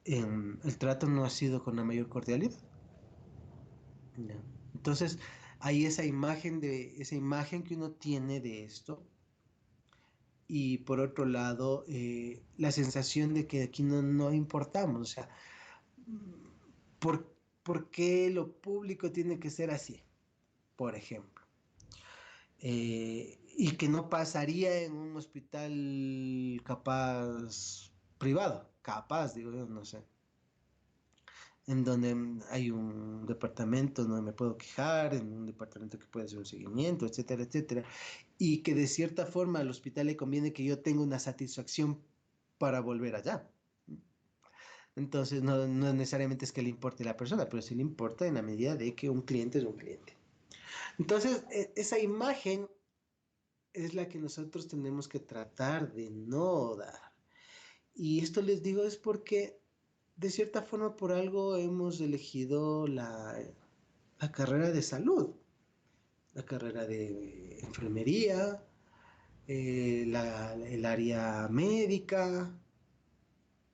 el trato no ha sido con la mayor cordialidad. ¿Ya? Entonces, hay esa imagen que uno tiene de esto, y por otro lado, la sensación de que aquí no importamos. O sea, ¿por, por qué lo público tiene que ser así? Por ejemplo. Y que no pasaría en un hospital capaz privado, capaz, digo yo, no sé, en donde hay un departamento donde me puedo quejar, en un departamento que puede hacer un seguimiento, etcétera, etcétera, y que de cierta forma al hospital le conviene que yo tenga una satisfacción para volver allá. Entonces, no necesariamente es que le importe a la persona, pero sí le importa en la medida de que un cliente es un cliente. Entonces, esa imagen es la que nosotros tenemos que tratar de no dar. Y esto les digo es porque de cierta forma por algo hemos elegido la carrera de salud, la carrera de enfermería, el área médica,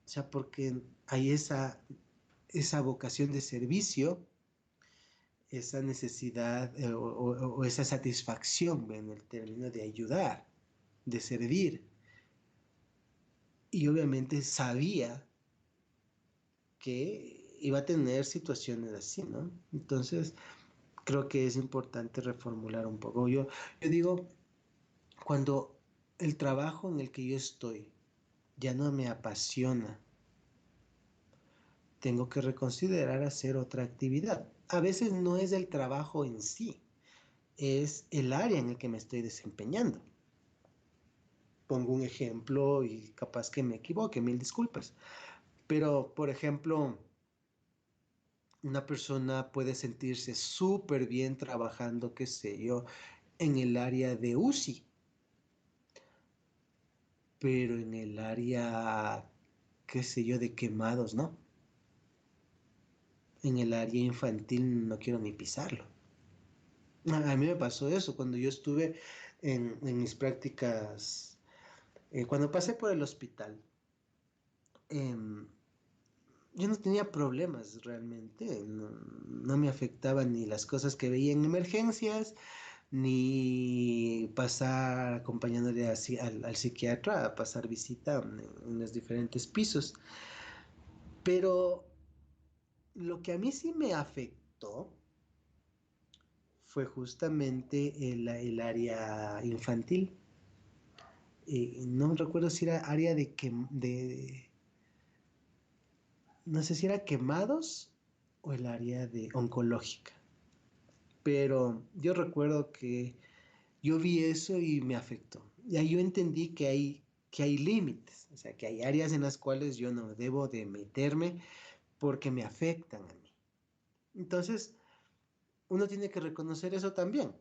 o sea, porque hay esa vocación de servicio, esa necesidad o esa satisfacción en el término de ayudar, de servir. Y obviamente sabía que iba a tener situaciones así, ¿no? Entonces, creo que es importante reformular un poco. Yo digo, cuando el trabajo en el que yo estoy ya no me apasiona, tengo que reconsiderar hacer otra actividad. A veces no es el trabajo en sí, es el área en el que me estoy desempeñando. Pongo un ejemplo y capaz que me equivoque, mil disculpas. Pero, por ejemplo, una persona puede sentirse súper bien trabajando, qué sé yo, en el área de UCI, pero en el área, qué sé yo, de quemados, ¿no? En el área infantil no quiero ni pisarlo. A mí me pasó eso cuando yo estuve en mis prácticas, cuando pasé por el hospital. em, yo no tenía problemas realmente, no me afectaban ni las cosas que veía en emergencias, ni pasar acompañándole al psiquiatra a pasar visita en los diferentes pisos. Pero lo que a mí sí me afectó fue justamente el área infantil. No recuerdo si era área no sé si era quemados o el área de oncológica. Pero yo recuerdo que yo vi eso y me afectó. Y ahí yo entendí que hay límites, o sea, que hay áreas en las cuales yo no debo de meterme porque me afectan a mí. Entonces, uno tiene que reconocer eso también.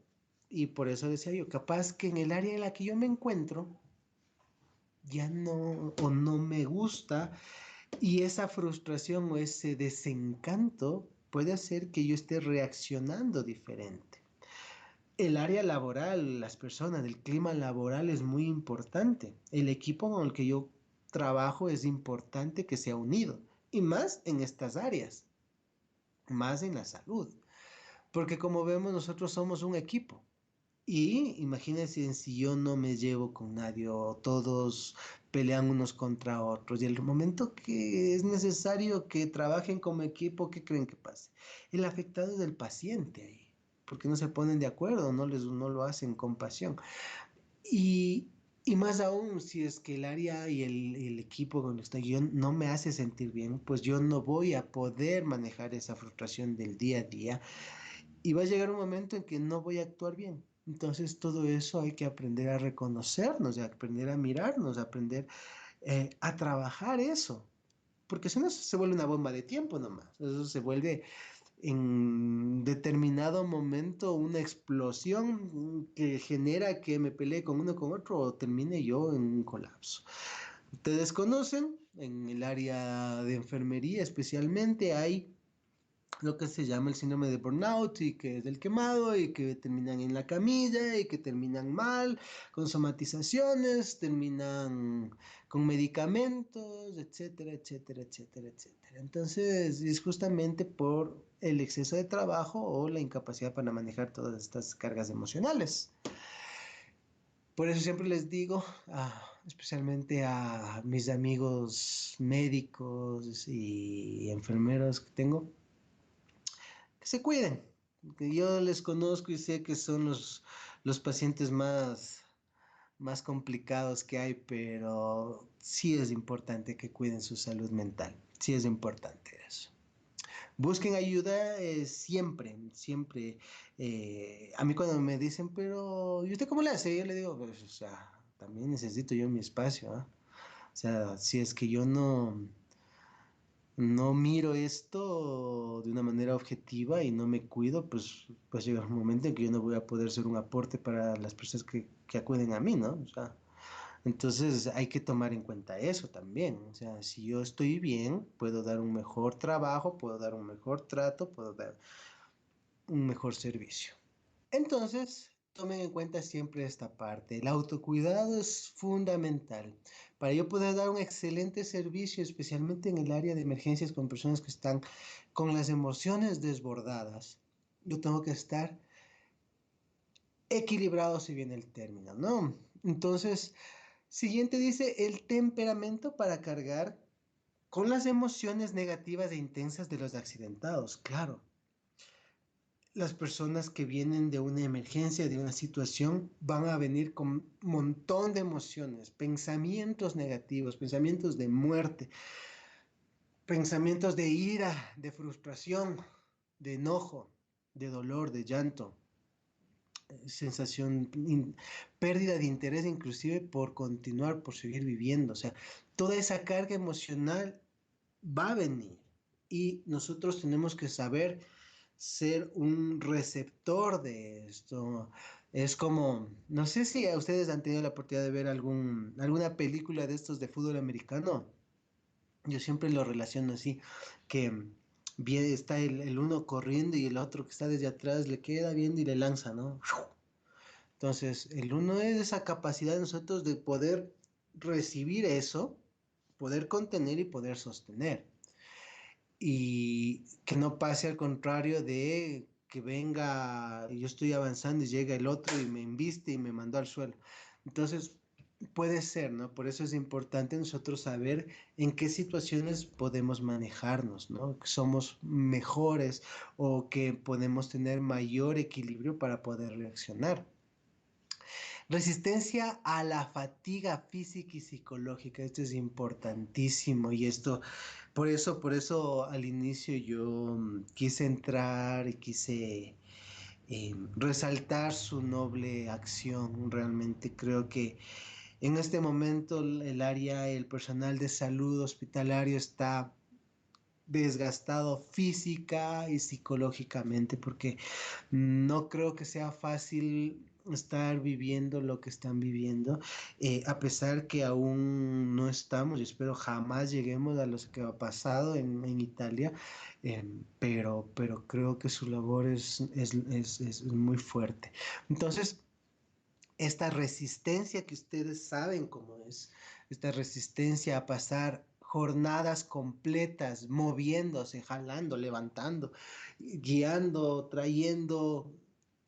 Y por eso decía yo, capaz que en el área en la que yo me encuentro, ya no o no me gusta, y esa frustración o ese desencanto puede hacer que yo esté reaccionando diferente. El área laboral, las personas, el clima laboral es muy importante. El equipo con el que yo trabajo es importante que sea unido. Y más en estas áreas, más en la salud. Porque como vemos, nosotros somos un equipo. Y imagínense si yo no me llevo con nadie o todos pelean unos contra otros. Y el momento que es necesario que trabajen como equipo, ¿qué creen que pase? El afectado es el paciente ahí, porque no se ponen de acuerdo, no lo hacen con pasión. Y, y más aún, si es que el área y el equipo donde estoy yo no me hace sentir bien, pues yo no voy a poder manejar esa frustración del día a día y va a llegar un momento en que no voy a actuar bien. Entonces todo eso hay que aprender a reconocernos, a aprender a mirarnos, a aprender a trabajar eso. Porque si no se vuelve una bomba de tiempo nomás. Eso se vuelve en determinado momento una explosión que genera que me pelee con uno con otro o termine yo en un colapso. Ustedes conocen, en el área de enfermería especialmente hay lo que se llama el síndrome de burnout y que es del quemado y que terminan en la camilla y que terminan mal, con somatizaciones, terminan con medicamentos, etcétera, etcétera, etcétera, etcétera. Entonces es justamente por el exceso de trabajo o la incapacidad para manejar todas estas cargas emocionales. Por eso siempre les digo, especialmente a mis amigos médicos y enfermeros que tengo, que se cuiden. Que yo les conozco y sé que son los pacientes más complicados que hay, pero sí es importante que cuiden su salud mental. Sí es importante eso. Busquen ayuda siempre, siempre. A mí cuando me dicen, pero ¿y usted cómo le hace? Yo le digo, pues, o sea, también necesito yo mi espacio, ¿ah? O sea, si es que yo no miro esto de una manera objetiva y no me cuido, pues llega un momento en que yo no voy a poder ser un aporte para las personas que acuden a mí, ¿no? O sea, entonces hay que tomar en cuenta eso también. O sea, si yo estoy bien, puedo dar un mejor trabajo, puedo dar un mejor trato, puedo dar un mejor servicio. Entonces, tomen en cuenta siempre esta parte. El autocuidado es fundamental. Para yo poder dar un excelente servicio, especialmente en el área de emergencias con personas que están con las emociones desbordadas, yo tengo que estar equilibrado, si viene el término, ¿no? Entonces, siguiente dice el temperamento para cargar con las emociones negativas e intensas de los accidentados. Claro, las personas que vienen de una emergencia, de una situación, van a venir con un montón de emociones, pensamientos negativos, pensamientos de muerte, pensamientos de ira, de frustración, de enojo, de dolor, de llanto, sensación, pérdida de interés inclusive por continuar, por seguir viviendo. O sea, toda esa carga emocional va a venir y nosotros tenemos que saber ser un receptor de esto. Es como, no sé si a ustedes han tenido la oportunidad de ver alguna película de estos de fútbol americano. Yo siempre lo relaciono así, que está el uno corriendo y el otro que está desde atrás le queda viendo y le lanza, ¿no? Entonces, el uno es esa capacidad de nosotros de poder recibir eso, poder contener y poder sostener y que no pase al contrario de que venga, yo estoy avanzando y llega el otro y me embiste y me mandó al suelo. Entonces, puede ser, ¿no? Por eso es importante nosotros saber en qué situaciones podemos manejarnos, ¿no? Que somos mejores o que podemos tener mayor equilibrio para poder reaccionar. Resistencia a la fatiga física y psicológica, esto es importantísimo y esto, por eso al inicio yo quise entrar y quise resaltar su noble acción. Realmente creo que en este momento el área, el personal de salud hospitalario está desgastado física y psicológicamente, porque no creo que sea fácil estar viviendo lo que están viviendo, a pesar que aún no estamos, y espero jamás lleguemos a lo que ha pasado en Italia, pero creo que su labor es muy fuerte. Entonces, esta resistencia que ustedes saben cómo es, esta resistencia a pasar jornadas completas, moviéndose, jalando, levantando, guiando, trayendo,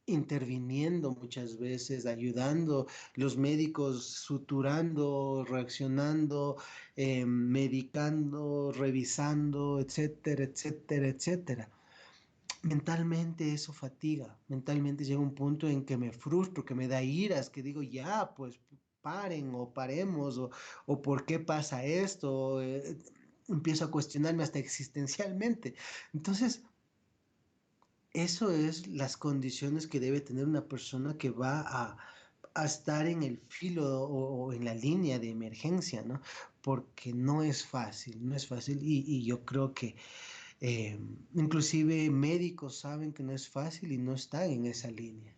interviniendo muchas veces, ayudando, los médicos suturando, reaccionando, medicando, revisando, etcétera, etcétera, etcétera. Mentalmente eso fatiga, mentalmente llega un punto en que me frustro, que me da iras, que digo, ya, pues paren o paremos, o por qué pasa esto, empiezo a cuestionarme hasta existencialmente. Entonces, eso es las condiciones que debe tener una persona que va a estar en el filo o en la línea de emergencia, ¿no? Porque no es fácil, no es fácil y yo creo que eh, inclusive médicos saben que no es fácil y no están en esa línea.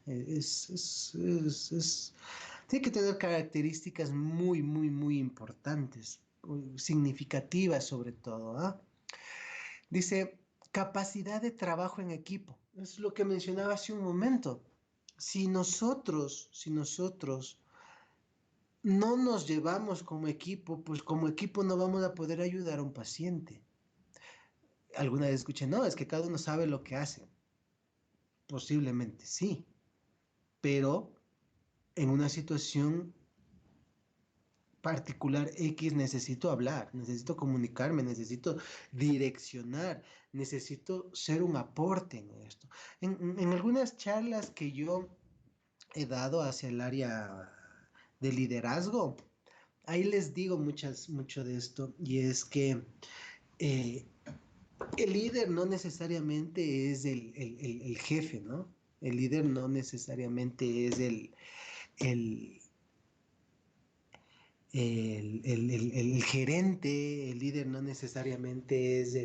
Tiene que tener características muy, muy, muy importantes, significativas sobre todo, ¿ah? Dice, Capacidad de trabajo en equipo. Es lo que mencionaba hace un momento. Si nosotros no nos llevamos como equipo, pues como equipo no vamos a poder ayudar a un paciente. Alguna vez escuché, no, es que cada uno sabe lo que hace. Posiblemente sí, pero en una situación particular X necesito hablar, necesito comunicarme, necesito direccionar, necesito ser un aporte en esto. En algunas charlas que yo he dado hacia el área de liderazgo, ahí les digo mucho de esto, y es que eh, el líder no necesariamente es el jefe, ¿no? El líder no necesariamente es el, el gerente, el líder no necesariamente es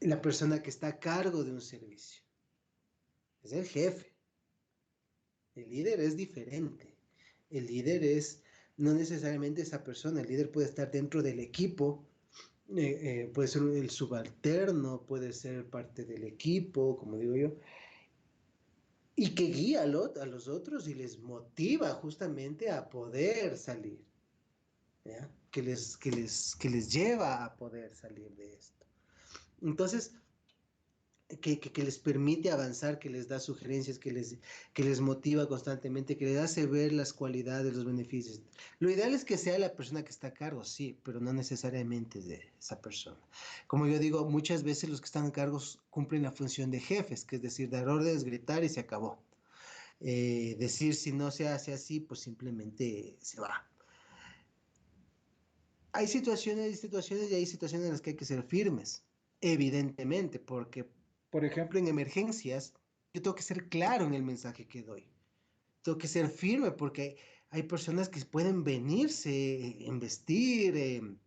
la persona que está a cargo de un servicio, es el jefe. El líder es diferente. El líder es no necesariamente esa persona, el líder puede estar dentro del equipo, puede ser el subalterno, puede ser parte del equipo, como digo yo, y que guía a los otros y les motiva justamente a poder salir, ¿ya? Que les lleva a poder salir de esto. Entonces, que les permite avanzar, que les da sugerencias, que les motiva constantemente, que les hace ver las cualidades, los beneficios. Lo ideal es que sea la persona que está a cargo, sí, pero no necesariamente de esa persona. Como yo digo, muchas veces los que están a cargo cumplen la función de jefes, que es decir, dar órdenes, gritar y se acabó. Decir si no se hace así, pues simplemente se va. Hay situaciones y situaciones y hay situaciones en las que hay que ser firmes, evidentemente, porque, por ejemplo, en emergencias, yo tengo que ser claro en el mensaje que doy. Tengo que ser firme porque hay personas que pueden venirse, embestir,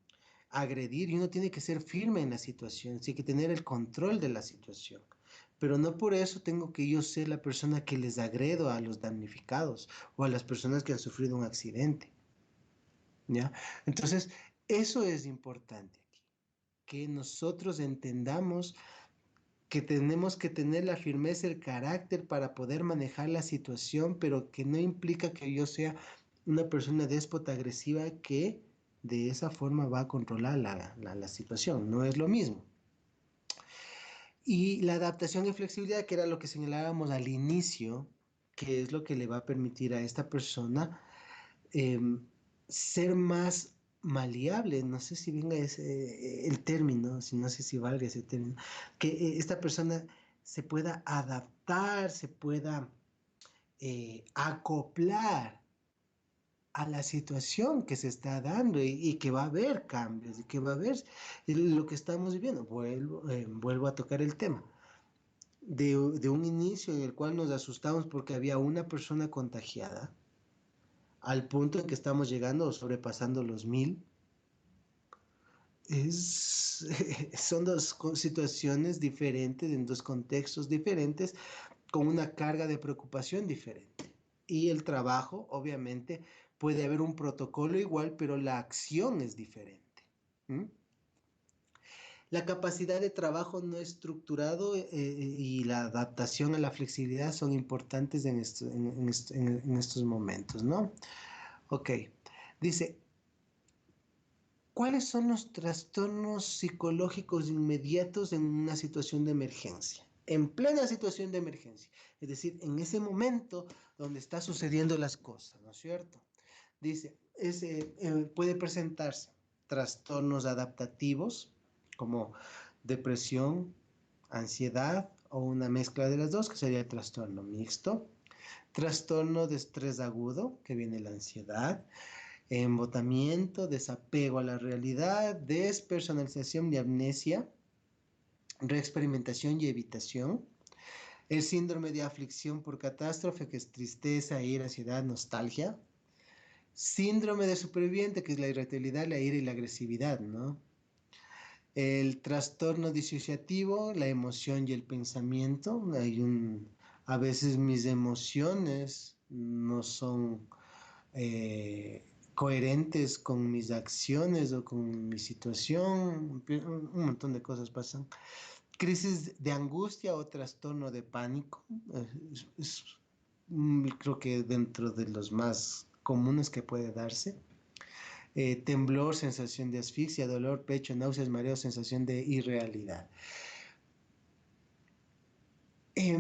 agredir y uno tiene que ser firme en la situación, tiene que tener el control de la situación. Pero no por eso tengo que yo ser la persona que les agredo a los damnificados o a las personas que han sufrido un accidente. ¿Ya? Entonces, eso es importante aquí, que nosotros entendamos que tenemos que tener la firmeza, el carácter para poder manejar la situación, pero que no implica que yo sea una persona déspota agresiva que de esa forma va a controlar la situación. No es lo mismo. Y la adaptación y flexibilidad, que era lo que señalábamos al inicio, que es lo que le va a permitir a esta persona em, ser más maleable, no sé si venga el término, si no sé si valga ese término, que esta persona se pueda adaptar, se pueda acoplar a la situación que se está dando y que va a haber cambios y que va a haber lo que estamos viviendo. Vuelvo a tocar el tema. De un inicio en el cual nos asustamos porque había una persona contagiada, al punto en que estamos llegando o sobrepasando los 1000, son dos situaciones diferentes, en dos contextos diferentes, con una carga de preocupación diferente. Y el trabajo, obviamente, puede haber un protocolo igual, pero la acción es diferente. ¿Mm? La capacidad de trabajo no estructurado y la adaptación a la flexibilidad son importantes en estos momentos, ¿no? Ok. Dice, ¿cuáles son los trastornos psicológicos inmediatos en una situación de emergencia? En plena situación de emergencia, es decir, en ese momento donde está sucediendo las cosas, ¿no es cierto? Dice, puede presentarse trastornos adaptativos como depresión, ansiedad o una mezcla de las dos, que sería el trastorno mixto. Trastorno de estrés agudo, que viene la ansiedad, embotamiento, desapego a la realidad, despersonalización y amnesia, reexperimentación y evitación, el síndrome de aflicción por catástrofe, que es tristeza, ira, ansiedad, nostalgia, síndrome de superviviente, que es la irritabilidad, la ira y la agresividad, ¿no? El trastorno disociativo, la emoción y el pensamiento. A veces mis emociones no son eh, coherentes con mis acciones o con mi situación, un montón de cosas pasan. Crisis de angustia o trastorno de pánico, creo que dentro de los más comunes que puede darse. Temblor, sensación de asfixia, dolor, pecho, náuseas, mareo, sensación de irrealidad.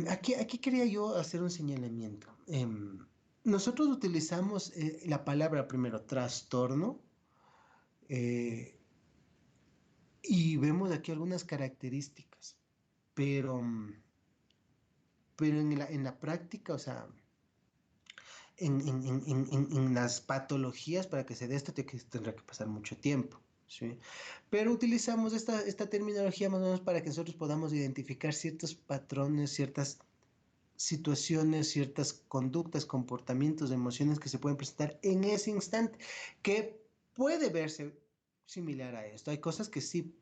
Aquí quería yo hacer un señalamiento. Nosotros utilizamos la palabra primero trastorno eh, y vemos aquí algunas características, pero, pero en la práctica, o sea, en las patologías para que se dé esto tendrá que pasar mucho tiempo, ¿sí? Pero utilizamos esta terminología más o menos para que nosotros podamos identificar ciertos patrones, ciertas situaciones, ciertas conductas, comportamientos, emociones que se pueden presentar en ese instante, que puede verse similar a esto. Hay cosas que sí,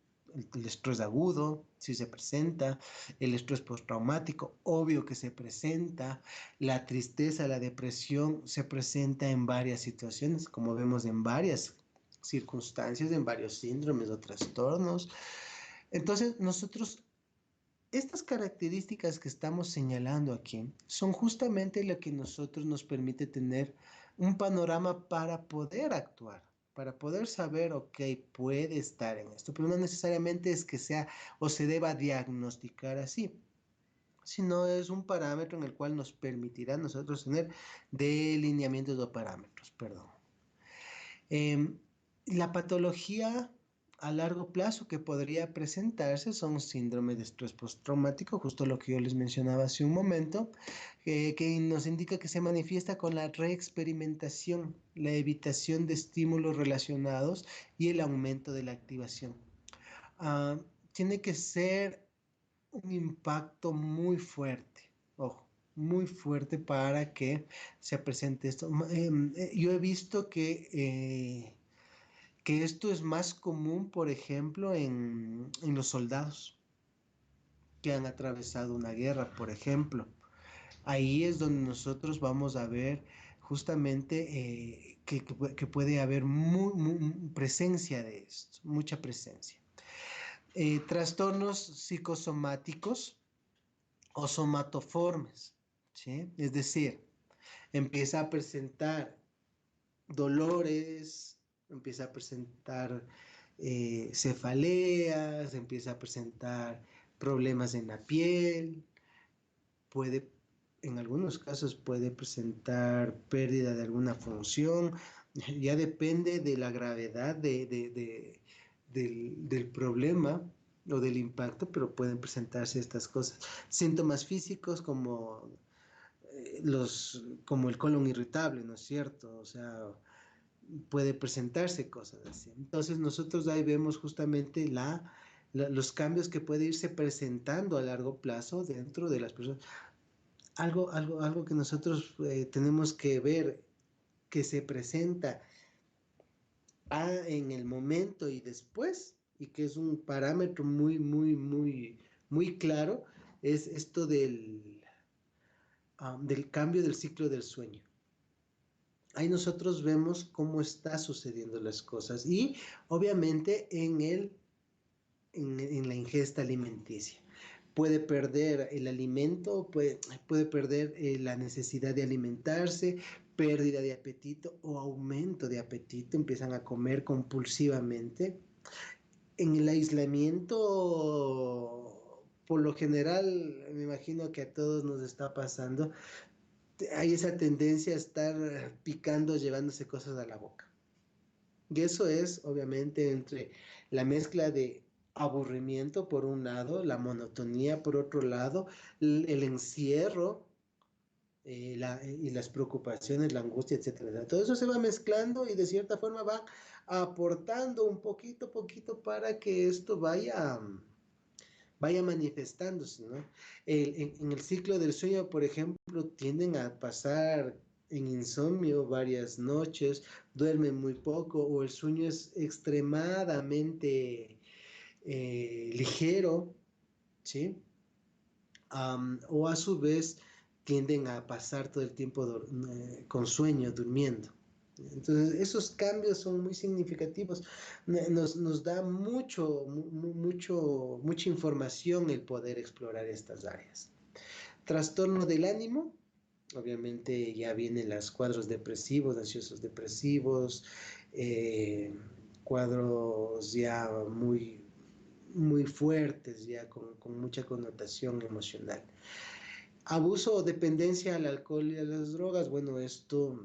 el estrés agudo, sí se presenta, el estrés postraumático, obvio que se presenta, la tristeza, la depresión se presenta en varias situaciones, como vemos en varias circunstancias, en varios síndromes o trastornos. Entonces, estas características que estamos señalando aquí son justamente lo que nosotros nos permite tener un panorama para poder actuar, para poder saber, ok, puede estar en esto, pero no necesariamente es que sea o se deba diagnosticar así, sino es un parámetro en el cual nos permitirá a nosotros tener delineamientos o parámetros, perdón. Em, la patología a largo plazo que podría presentarse son síndrome de estrés postraumático, justo lo que yo les mencionaba hace un momento, que nos indica que se manifiesta con la reexperimentación, la evitación de estímulos relacionados y el aumento de la activación. Ah, tiene que ser un impacto muy fuerte, ojo, muy fuerte para que se presente esto. Yo he visto que esto es más común, por ejemplo, en los soldados que han atravesado una guerra, por ejemplo. Ahí es donde nosotros vamos a ver justamente que puede haber presencia de esto, mucha presencia. Trastornos psicosomáticos o somatoformes, ¿sí? Es decir, empieza a presentar dolores, empieza a presentar cefaleas, empieza a presentar problemas en la piel, puede, en algunos casos puede presentar pérdida de alguna función, ya depende de la gravedad del problema o del impacto, pero pueden presentarse estas cosas. Síntomas físicos como el colon irritable, ¿no es cierto? O sea, puede presentarse cosas así. Entonces nosotros ahí vemos justamente los cambios que puede irse presentando a largo plazo dentro de las personas. Algo que nosotros tenemos que ver que se presenta en el momento y después, y que es un parámetro muy claro, es esto del cambio del ciclo del sueño. Ahí nosotros vemos cómo está sucediendo las cosas y obviamente en la ingesta alimenticia. Puede perder el alimento, puede perder la necesidad de alimentarse, pérdida de apetito o aumento de apetito, empiezan a comer compulsivamente. En el aislamiento, por lo general, me imagino que a todos nos está pasando, hay esa tendencia a estar picando, llevándose cosas a la boca. Y eso es, obviamente, entre la mezcla de aburrimiento por un lado, la monotonía por otro lado, el encierro y las preocupaciones, la angustia, etcétera. Todo eso se va mezclando y de cierta forma va aportando un poquito para que esto vaya manifestándose, ¿no? En el ciclo del sueño, por ejemplo, tienden a pasar en insomnio varias noches, duermen muy poco o el sueño es extremadamente ligero, ¿sí? O a su vez tienden a pasar todo el tiempo con sueño, durmiendo. Entonces, esos cambios son muy significativos. Nos da mucha información el poder explorar estas áreas. Trastorno del ánimo, obviamente ya vienen los cuadros depresivos, ansiosos depresivos, eh, cuadros ya muy fuertes, ya con mucha connotación emocional. Abuso o dependencia al alcohol y a las drogas, bueno, esto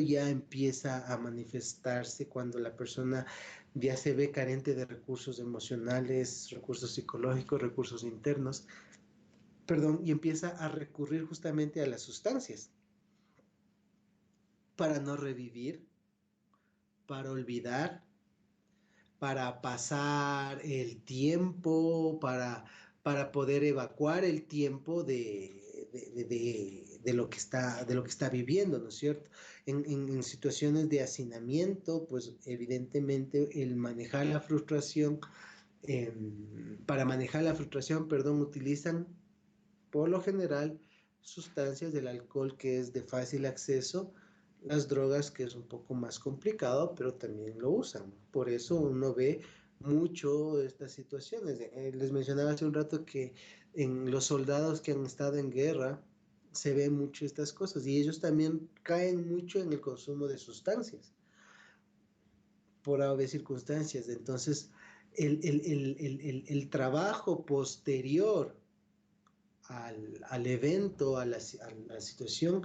ya empieza a manifestarse cuando la persona ya se ve carente de recursos emocionales, recursos psicológicos, recursos internos, perdón, y empieza a recurrir justamente a las sustancias para no revivir, para olvidar, para pasar el tiempo, para poder evacuar el tiempo de lo que está viviendo, ¿no es cierto? En situaciones de hacinamiento, pues evidentemente el manejar la frustración, para manejar la frustración, perdón, utilizan por lo general sustancias del alcohol que es de fácil acceso, las drogas que es un poco más complicado, pero también lo usan. Por eso uno ve mucho estas situaciones. Les mencionaba hace un rato que en los soldados que han estado en guerra se ve mucho estas cosas y ellos también caen mucho en el consumo de sustancias por haber circunstancias. Entonces, el trabajo posterior al evento, a la situación,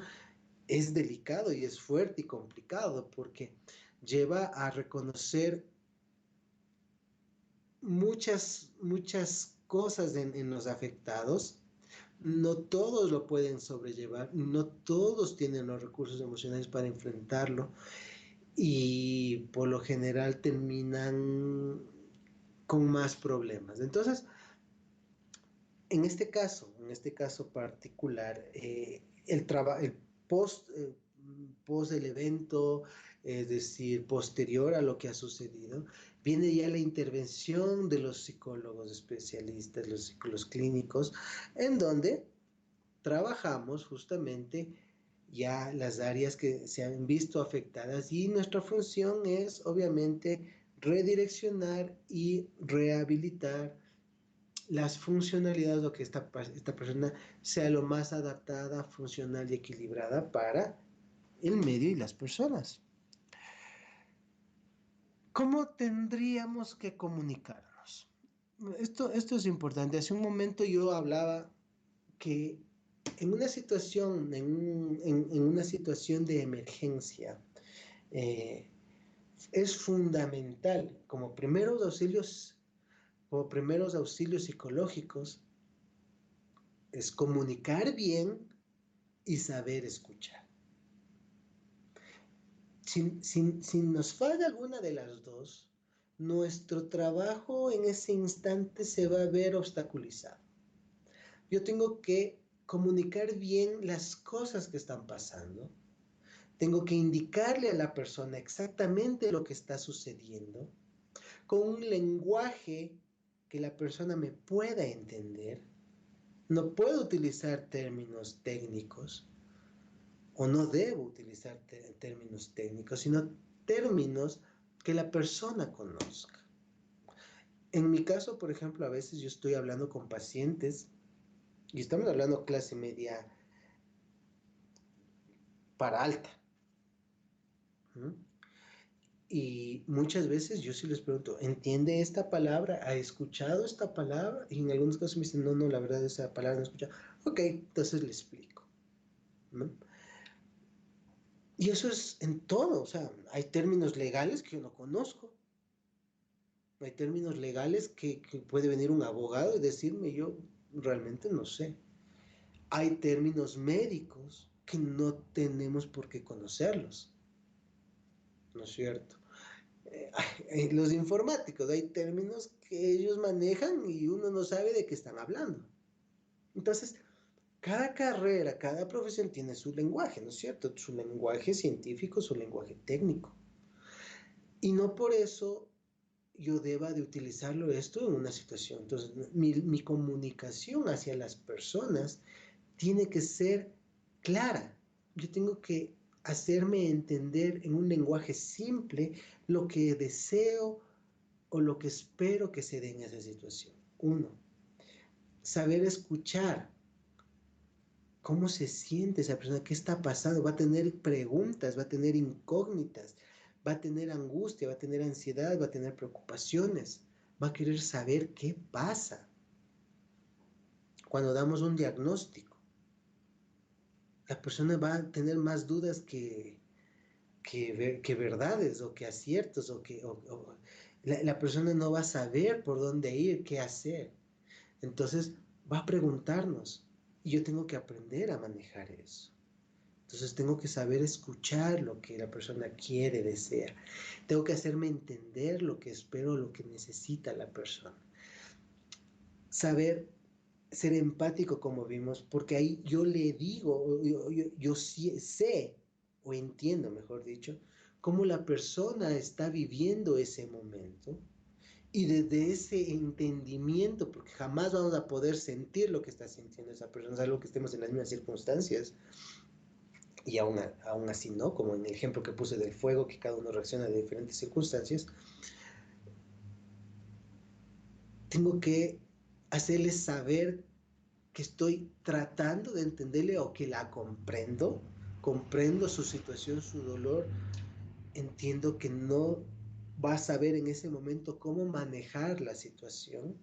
es delicado y es fuerte y complicado porque lleva a reconocer muchas cosas en los afectados. No todos lo pueden sobrellevar, no todos tienen los recursos emocionales para enfrentarlo y por lo general terminan con más problemas. Entonces, en este caso particular, el post, post del evento, es decir, posterior a lo que ha sucedido, viene ya la intervención de los psicólogos especialistas, los psicólogos clínicos, en donde trabajamos justamente ya las áreas que se han visto afectadas y nuestra función es obviamente redireccionar y rehabilitar las funcionalidades, o que esta persona sea lo más adaptada, funcional y equilibrada para el medio y las personas. ¿Cómo tendríamos que comunicarnos? Esto es importante. Hace un momento yo hablaba que en una situación, en una situación de emergencia, eh, es fundamental como primeros auxilios psicológicos, es comunicar bien y saber escuchar. Si nos falla alguna de las dos, nuestro trabajo en ese instante se va a ver obstaculizado. Yo tengo que comunicar bien las cosas que están pasando. Tengo que indicarle a la persona exactamente lo que está sucediendo con un lenguaje que la persona me pueda entender. No puedo utilizar términos técnicos o no debo utilizar términos técnicos, sino términos que la persona conozca. En mi caso, por ejemplo, a veces yo estoy hablando con pacientes y estamos hablando clase media para alta. ¿Mm? Y muchas veces yo sí les pregunto, ¿entiende esta palabra? ¿Ha escuchado esta palabra? Y en algunos casos me dicen, no, la verdad esa palabra no he escuchado. Ok, entonces le explico, ¿no? Y eso es en todo, o sea, hay términos legales que yo no conozco. Hay términos legales que puede venir un abogado y decirme, yo realmente no sé. Hay términos médicos que no tenemos por qué conocerlos, ¿no es cierto? Los informáticos, hay términos que ellos manejan y uno no sabe de qué están hablando. Entonces, cada carrera, cada profesión tiene su lenguaje, ¿no es cierto? Su lenguaje científico, su lenguaje técnico. Y no por eso yo deba de utilizarlo esto en una situación. Entonces, mi comunicación hacia las personas tiene que ser clara. Yo tengo que hacerme entender en un lenguaje simple lo que deseo o lo que espero que se dé en esa situación. Uno, saber escuchar cómo se siente esa persona, qué está pasando, va a tener preguntas, va a tener incógnitas, va a tener angustia, va a tener ansiedad, va a tener preocupaciones, va a querer saber qué pasa cuando damos un diagnóstico. La persona va a tener más dudas que verdades o que aciertos la persona no va a saber por dónde ir, qué hacer. Entonces va a preguntarnos y yo tengo que aprender a manejar eso. Entonces tengo que saber escuchar lo que la persona quiere, desea. Tengo que hacerme entender lo que espero, lo que necesita la persona. Saber ser empático como vimos, porque ahí yo le digo, yo sí sé o entiendo, mejor dicho, cómo la persona está viviendo ese momento. Y desde ese entendimiento, porque jamás vamos a poder sentir lo que está sintiendo esa persona, salvo que estemos en las mismas circunstancias, y aún así no, como en el ejemplo que puse del fuego, que cada uno reacciona de diferentes circunstancias, tengo que hacerles saber que estoy tratando de entenderle o que la comprendo, comprendo su situación, su dolor, entiendo que no va a saber en ese momento cómo manejar la situación,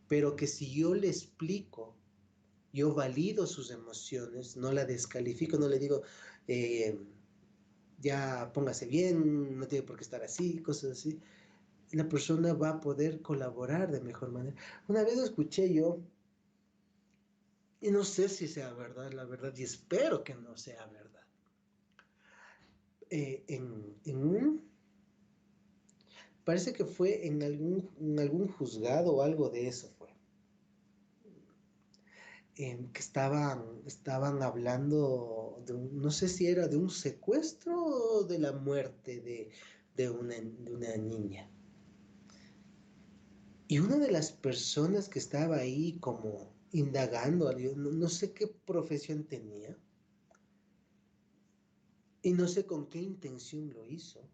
pero que si yo le explico, yo valido sus emociones, no la descalifico, no le digo, eh, ya póngase bien, no tiene por qué estar así, cosas así, la persona va a poder colaborar de mejor manera. Una vez escuché yo, y no sé si sea verdad, la verdad, y espero que no sea verdad, parece que fue en algún juzgado o algo de eso fue, que estaban hablando no sé si era de un secuestro o de la muerte de una niña. Y una de las personas que estaba ahí como indagando, no sé qué profesión tenía y no sé con qué intención lo hizo,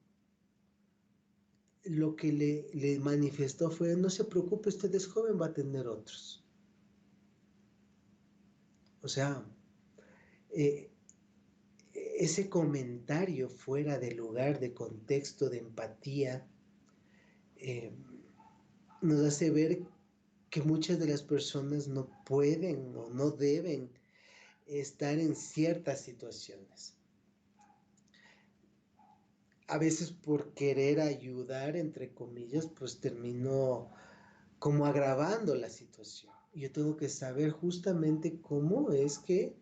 lo que le manifestó fue, no se preocupe, usted es joven, va a tener otros. O sea, eh, ese comentario fuera de lugar, de contexto, de empatía, eh, nos hace ver que muchas de las personas no pueden o no deben estar en ciertas situaciones. A veces por querer ayudar, entre comillas, pues termino como agravando la situación. Yo tengo que saber justamente cómo es que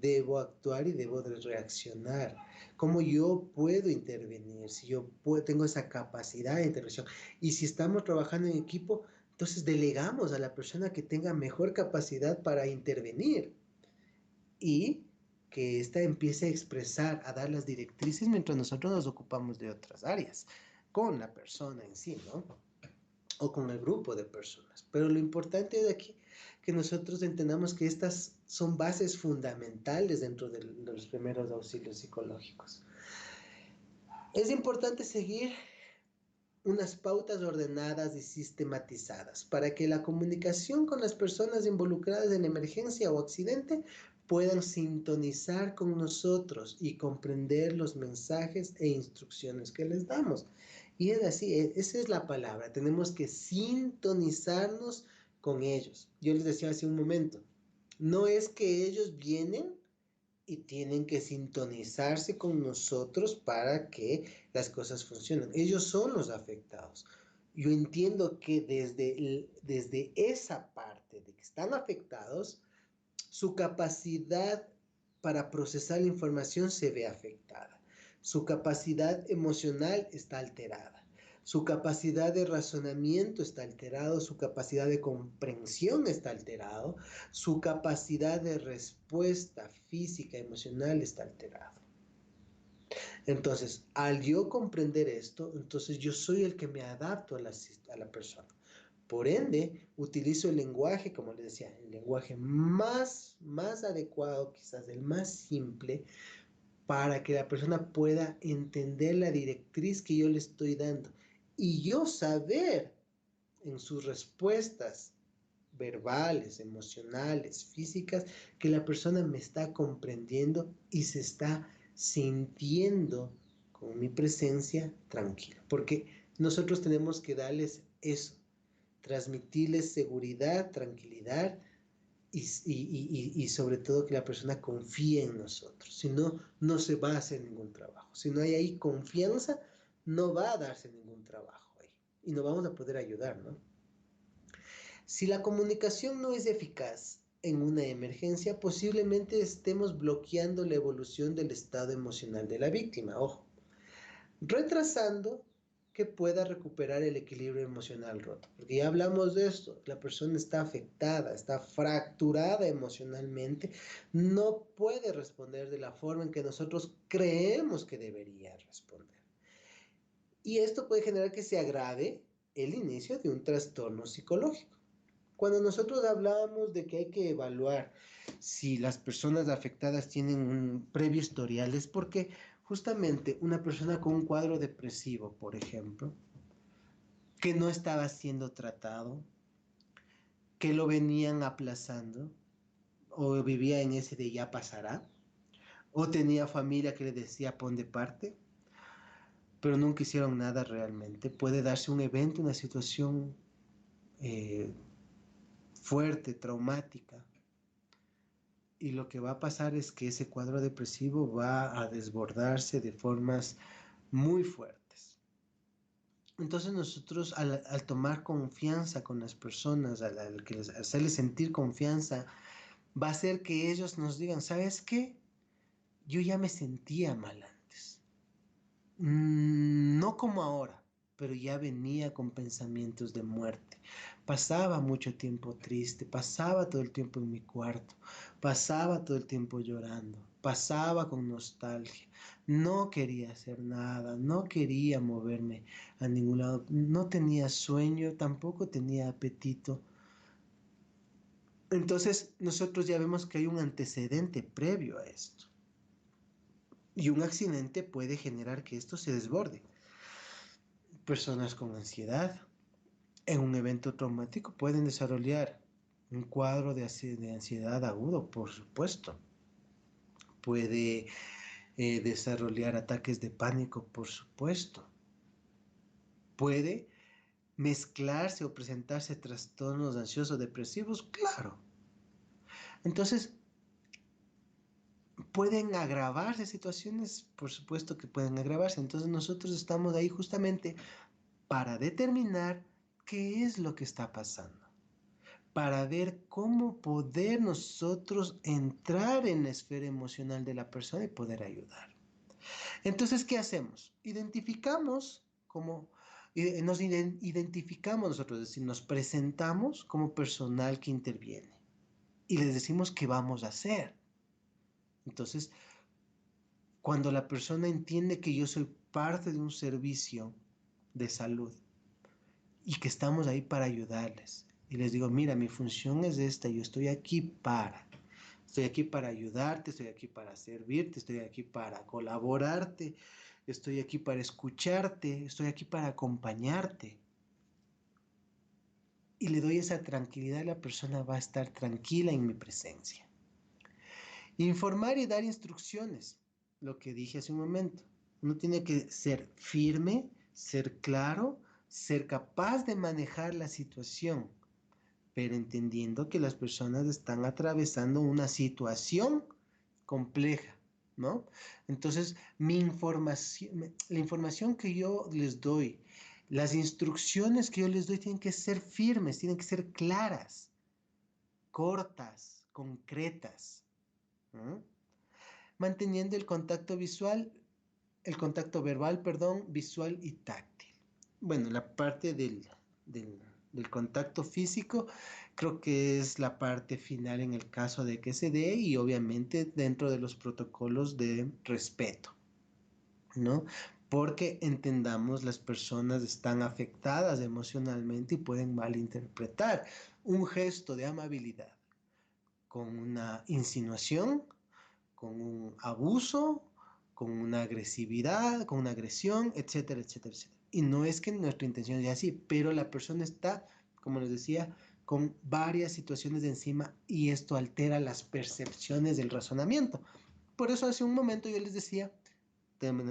debo actuar y debo de reaccionar, cómo yo puedo intervenir, si yo tengo esa capacidad de intervención. Y si estamos trabajando en equipo, entonces delegamos a la persona que tenga mejor capacidad para intervenir y que ésta empiece a expresar, a dar las directrices mientras nosotros nos ocupamos de otras áreas, con la persona en sí, ¿no? O con el grupo de personas. Pero lo importante de aquí que nosotros entendamos que estas son bases fundamentales dentro de los primeros auxilios psicológicos. Es importante seguir unas pautas ordenadas y sistematizadas para que la comunicación con las personas involucradas en emergencia o accidente puedan sintonizar con nosotros y comprender los mensajes e instrucciones que les damos. Y es así, esa es la palabra, tenemos que sintonizarnos con ellos. Yo les decía hace un momento, no es que ellos vienen y tienen que sintonizarse con nosotros para que las cosas funcionen. Ellos son los afectados. Yo entiendo que desde esa parte de que están afectados, su capacidad para procesar la información se ve afectada. Su capacidad emocional está alterada. Su capacidad de razonamiento está alterado, su capacidad de comprensión está alterado, su capacidad de respuesta física, emocional está alterado. Entonces, al yo comprender esto, entonces yo soy el que me adapto a la persona. Por ende, utilizo el lenguaje, como les decía, el lenguaje más adecuado, quizás el más simple, para que la persona pueda entender la directriz que yo le estoy dando y yo saber en sus respuestas verbales, emocionales, físicas, que la persona me está comprendiendo y se está sintiendo con mi presencia tranquila. Porque nosotros tenemos que darles eso, transmitirles seguridad, tranquilidad y sobre todo que la persona confíe en nosotros. Si no, no se va a hacer ningún trabajo. Si no hay ahí confianza, no va a darse ningún trabajo ahí. Y no vamos a poder ayudar, ¿no? Si la comunicación no es eficaz en una emergencia, posiblemente estemos bloqueando la evolución del estado emocional de la víctima, ojo, retrasando que pueda recuperar el equilibrio emocional roto. Porque ya hablamos de esto, la persona está afectada, está fracturada emocionalmente, no puede responder de la forma en que nosotros creemos que debería responder. Y esto puede generar que se agrave el inicio de un trastorno psicológico. Cuando nosotros hablamos de que hay que evaluar si las personas afectadas tienen un previo historial, es porque justamente una persona con un cuadro depresivo, por ejemplo, que no estaba siendo tratado, que lo venían aplazando, o vivía en ese de ya pasará, o tenía familia que le decía pon de parte, pero nunca hicieron nada realmente. Puede darse un evento, una situación eh, fuerte, traumática, y lo que va a pasar es que ese cuadro depresivo va a desbordarse de formas muy fuertes. Entonces nosotros al tomar confianza con las personas, hacerles sentir confianza, va a hacer que ellos nos digan, ¿sabes qué? Yo ya me sentía mal antes. No como ahora, pero ya venía con pensamientos de muerte. Pasaba mucho tiempo triste, pasaba todo el tiempo en mi cuarto, pasaba todo el tiempo llorando, pasaba con nostalgia. No quería hacer nada, no quería moverme a ningún lado, no tenía sueño, tampoco tenía apetito. Entonces nosotros ya vemos que hay un antecedente previo a esto. Y un accidente puede generar que esto se desborde. Personas con ansiedad en un evento traumático pueden desarrollar un cuadro de ansiedad agudo, por supuesto. Puede desarrollar ataques de pánico, por supuesto. Puede mezclarse o presentarse trastornos ansiosos depresivos, claro. Entonces, pueden agravarse situaciones, por supuesto que pueden agravarse. Entonces, nosotros estamos ahí justamente para determinar qué es lo que está pasando, para ver cómo poder nosotros entrar en la esfera emocional de la persona y poder ayudar. Entonces, ¿qué hacemos? Identificamos como, nos identificamos nosotros, es decir, nos presentamos como personal que interviene y les decimos qué vamos a hacer. Entonces, cuando la persona entiende que yo soy parte de un servicio de salud y que estamos ahí para ayudarles, y les digo, mira, mi función es esta, yo estoy aquí para ayudarte, estoy aquí para servirte, estoy aquí para colaborarte, estoy aquí para escucharte, estoy aquí para acompañarte. Y le doy esa tranquilidad, la persona va a estar tranquila en mi presencia. Informar y dar instrucciones, lo que dije hace un momento. Uno tiene que ser firme, ser claro, ser capaz de manejar la situación, pero entendiendo que las personas están atravesando una situación compleja, ¿no? Entonces, la información que yo les doy, las instrucciones que yo les doy tienen que ser firmes, tienen que ser claras, cortas, concretas, ¿no? Manteniendo el contacto verbal, perdón, visual y táctil. Bueno, la parte del, del contacto físico creo que es la parte final en el caso de que se dé y obviamente dentro de los protocolos de respeto, ¿no? Porque entendamos, las personas están afectadas emocionalmente y pueden malinterpretar un gesto de amabilidad con una insinuación, con un abuso con una agresividad, con una agresión, etcétera, etcétera, etcétera. Y no es que nuestra intención sea así, pero la persona está, como les decía, con varias situaciones de encima y esto altera las percepciones del razonamiento. Por eso hace un momento yo les decía,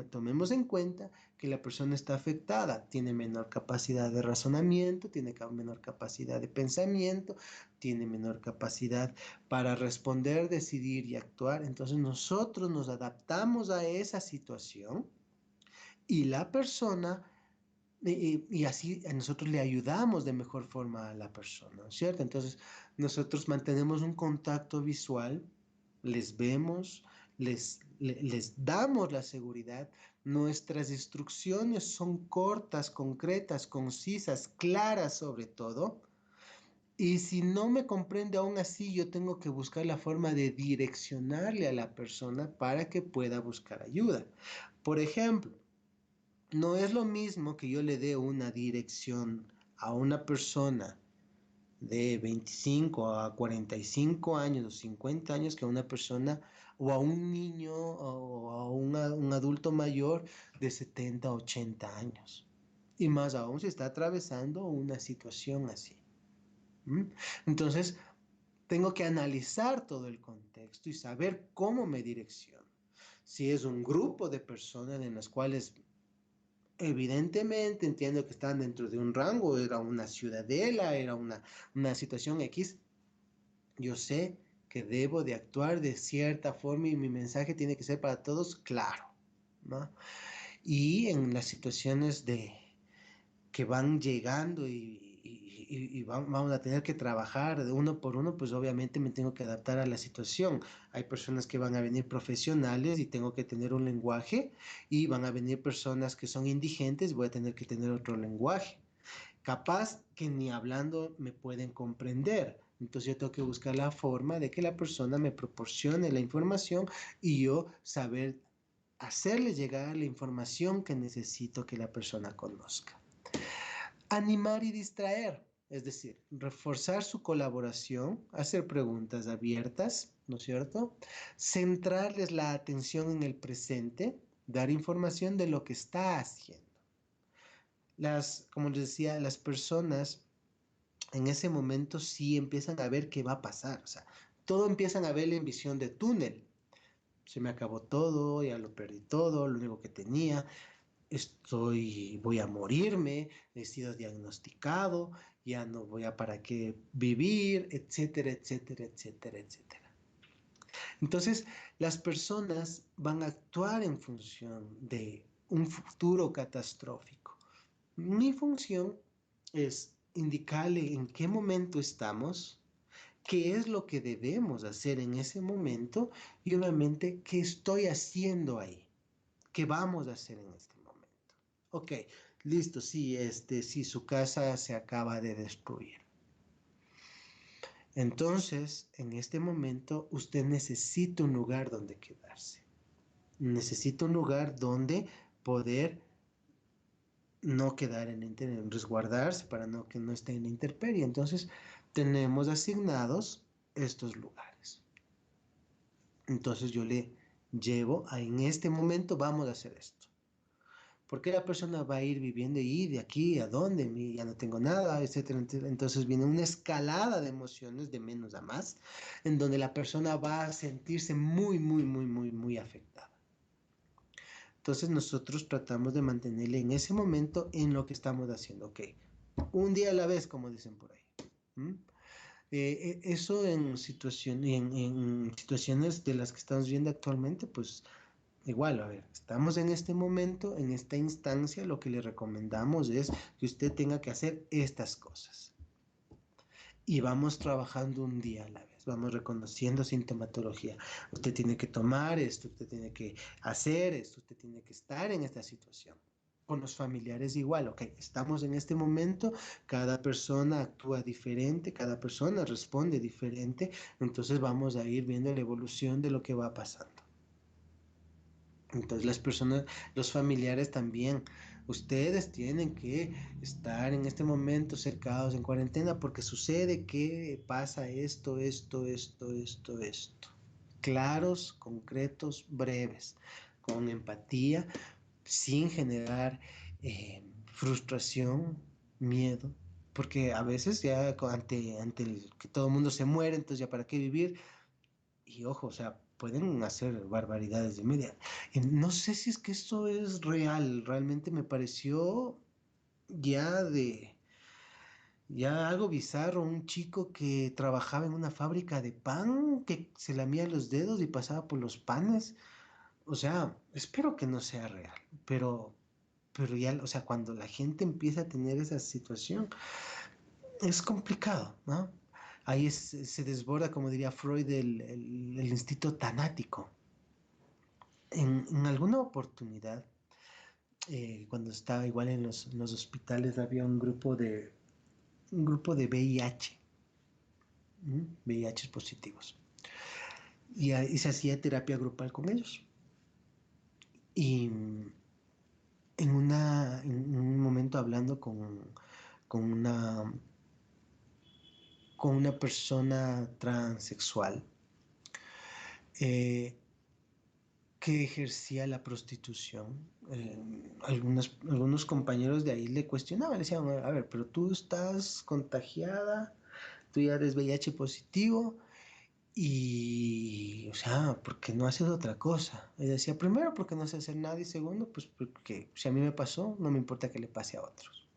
tomemos en cuenta que la persona está afectada, tiene menor capacidad de razonamiento, tiene menor capacidad de pensamiento, tiene menor capacidad para responder, decidir y actuar. Entonces nosotros nos adaptamos a esa situación y la persona, y así nosotros le ayudamos de mejor forma a la persona, ¿cierto? Entonces nosotros mantenemos un contacto visual, les vemos, les damos la seguridad. Nuestras instrucciones son cortas, concretas, concisas, claras sobre todo. Y si no me comprende aún así, yo tengo que buscar la forma de direccionarle a la persona para que pueda buscar ayuda. Por ejemplo, no es lo mismo que yo le dé una dirección a una persona de 25 a 45 años o 50 años que a una persona o a un niño o a un adulto mayor de 70 80 años. Y más aún si está atravesando una situación así. ¿Mm? Entonces, tengo que analizar todo el contexto y saber cómo me direcciono. Si es un grupo de personas en las cuales evidentemente entiendo que están dentro de un rango, era una ciudadela, era una situación X. Yo sé que debo de actuar de cierta forma y mi mensaje tiene que ser para todos claro, ¿no? Y en las situaciones que van llegando y vamos a tener que trabajar de uno por uno, pues obviamente me tengo que adaptar a la situación. Hay personas que van a venir profesionales y tengo que tener un lenguaje y van a venir personas que son indigentes, voy a tener que tener otro lenguaje. Capaz que ni hablando me pueden comprender. Entonces yo tengo que buscar la forma de que la persona me proporcione la información y yo saber hacerle llegar la información que necesito que la persona conozca. Animar y distraer, es decir, reforzar su colaboración, hacer preguntas abiertas, ¿no es cierto? Centrarles la atención en el presente, dar información de lo que está haciendo. Como les decía, las personas en ese momento sí empiezan a ver qué va a pasar, o sea, todo empiezan a ver en visión de túnel. Se me acabó todo, ya lo perdí todo, lo único que tenía, voy a morirme, he sido diagnosticado, ya no voy a para qué vivir, etcétera, etcétera, etcétera, etcétera. Entonces, las personas van a actuar en función de un futuro catastrófico. Mi función es indicarle en qué momento estamos, qué es lo que debemos hacer en ese momento y obviamente qué estoy haciendo ahí, qué vamos a hacer en este momento. Ok, listo, sí, sí, su casa se acaba de destruir. Entonces, en este momento, usted necesita un lugar donde quedarse. Necesita un lugar donde poder no quedar en resguardarse para que no esté en la intemperie. Entonces, tenemos asignados estos lugares. Entonces, yo le llevo en este momento vamos a hacer esto. Porque la persona va a ir viviendo y de aquí a dónde, ya no tengo nada, etcétera, etcétera. Entonces viene una escalada de emociones de menos a más, en donde la persona va a sentirse muy, muy, muy, muy, muy afectada. Entonces nosotros tratamos de mantenerle en ese momento en lo que estamos haciendo. Ok, un día a la vez, como dicen por ahí. ¿Mm? Eso en situaciones de las que estamos viendo actualmente, pues igual, a ver, estamos en este momento, en esta instancia, lo que le recomendamos es que usted tenga que hacer estas cosas. Y vamos trabajando un día a la vez, vamos reconociendo sintomatología. Usted tiene que tomar esto, usted tiene que hacer esto, usted tiene que estar en esta situación. Con los familiares igual, ok, estamos en este momento, cada persona actúa diferente, cada persona responde diferente, entonces vamos a ir viendo la evolución de lo que va pasando. Entonces las personas, los familiares también, ustedes tienen que estar en este momento cercados en cuarentena porque sucede que pasa esto. Claros, concretos, breves. con empatía, sin generar frustración, miedo, porque a veces ya ante el que todo el mundo se muere, entonces ya para qué vivir, y ojo, o sea, pueden hacer barbaridades de media. Y no sé si es que esto es real, realmente me pareció ya de, ya algo bizarro, un chico que trabajaba en una fábrica de pan, que se lamía los dedos y pasaba por los panes. O sea, espero que no sea real, pero ya, o sea, cuando la gente empieza a tener esa situación, es complicado, ¿no? Ahí se desborda, como diría Freud, el instinto tanático. En alguna oportunidad, cuando estaba igual en los hospitales, había un grupo de VIH, VIH positivos, y se hacía terapia grupal con ellos. Y en un momento hablando con una, con una persona transexual eh, que ejercía la prostitución, algunos compañeros de ahí le cuestionaban, le decían, a ver, pero tú estás contagiada, tú ya eres VIH positivo, y, o sea, ¿por qué no haces otra cosa? Y decía, primero, porque no sé hacer nada, y segundo, pues porque si a mí me pasó, no me importa que le pase a otros.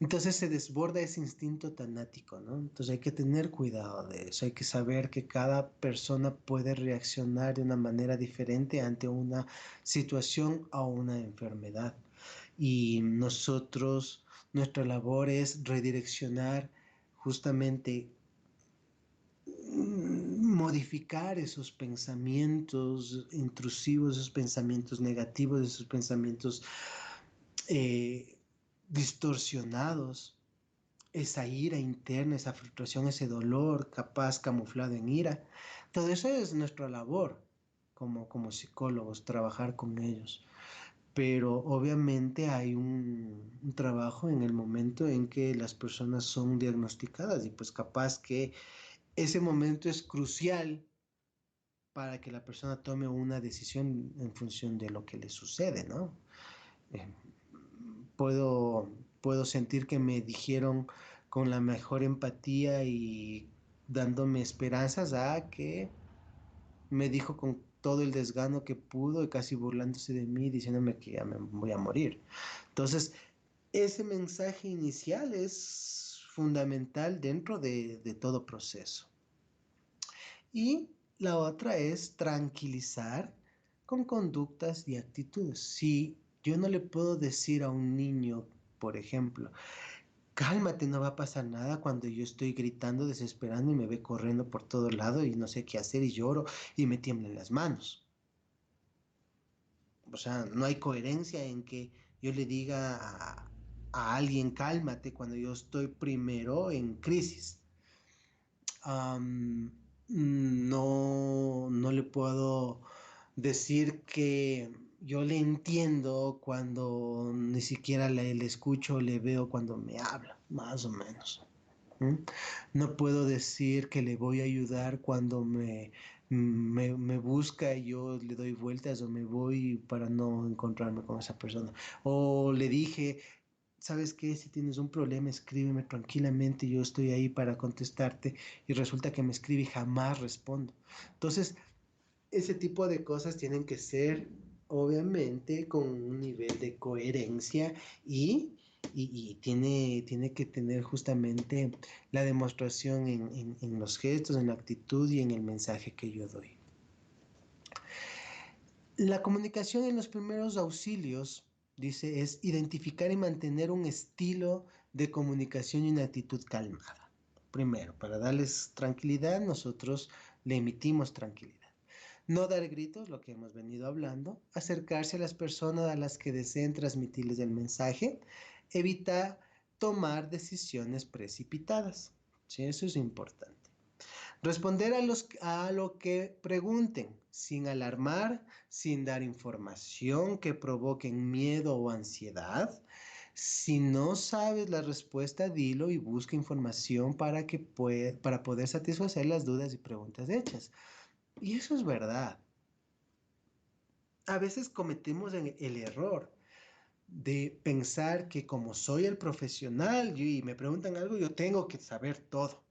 Entonces se desborda ese instinto tanático, ¿no? Entonces hay que tener cuidado de eso, hay que saber que cada persona puede reaccionar de una manera diferente ante una situación o una enfermedad. Y nosotros, nuestra labor es redireccionar justamente modificar esos pensamientos intrusivos, esos pensamientos negativos, esos pensamientos eh, distorsionados, esa ira interna, esa frustración, ese dolor capaz camuflado en ira. Todo eso es nuestra labor como psicólogos, trabajar con ellos. Pero obviamente hay un trabajo en el momento en que las personas son diagnosticadas y pues capaz que ese momento es crucial para que la persona tome una decisión en función de lo que le sucede, ¿no? Eh, puedo, puedo sentir que me dijeron con la mejor empatía y dándome esperanzas a que me dijo con todo el desgano que pudo y casi burlándose de mí, diciéndome que ya me voy a morir. Entonces, ese mensaje inicial es fundamental dentro de todo proceso. Y la otra es tranquilizar con conductas y actitudes. Si yo no le puedo decir a un niño, por ejemplo, cálmate, no va a pasar nada cuando yo estoy gritando, desesperando y me ve corriendo por todo lado y no sé qué hacer y lloro y me tiemblan las manos. O sea, no hay coherencia en que yo le diga a alguien cálmate cuando yo estoy primero en crisis. Am, no le puedo decir que yo le entiendo cuando ni siquiera le escucho o le veo cuando me habla, más o menos. ¿Mm? No puedo decir que le voy a ayudar cuando me busca y yo le doy vueltas o me voy para no encontrarme con esa persona. O le dije, ¿sabes qué? Si tienes un problema, escríbeme tranquilamente, yo estoy ahí para contestarte y resulta que me escribe y jamás respondo. Entonces, ese tipo de cosas tienen que ser, obviamente, con un nivel de coherencia y tiene que tener justamente la demostración en los gestos, en la actitud y en el mensaje que yo doy. La comunicación en los primeros auxilios, dice, es identificar y mantener un estilo de comunicación y una actitud calmada. Primero, para darles tranquilidad, nosotros le emitimos tranquilidad. No dar gritos, lo que hemos venido hablando, acercarse a las personas a las que deseen transmitirles el mensaje, evitar tomar decisiones precipitadas. Sí, eso es importante. Responder a lo que pregunten, sin alarmar, sin dar información que provoquen miedo o ansiedad. Si no sabes la respuesta, dilo y busca información para poder satisfacer las dudas y preguntas hechas. Y eso es verdad. A veces cometemos el error de pensar que como soy el profesional y me preguntan algo, yo tengo que saber todo.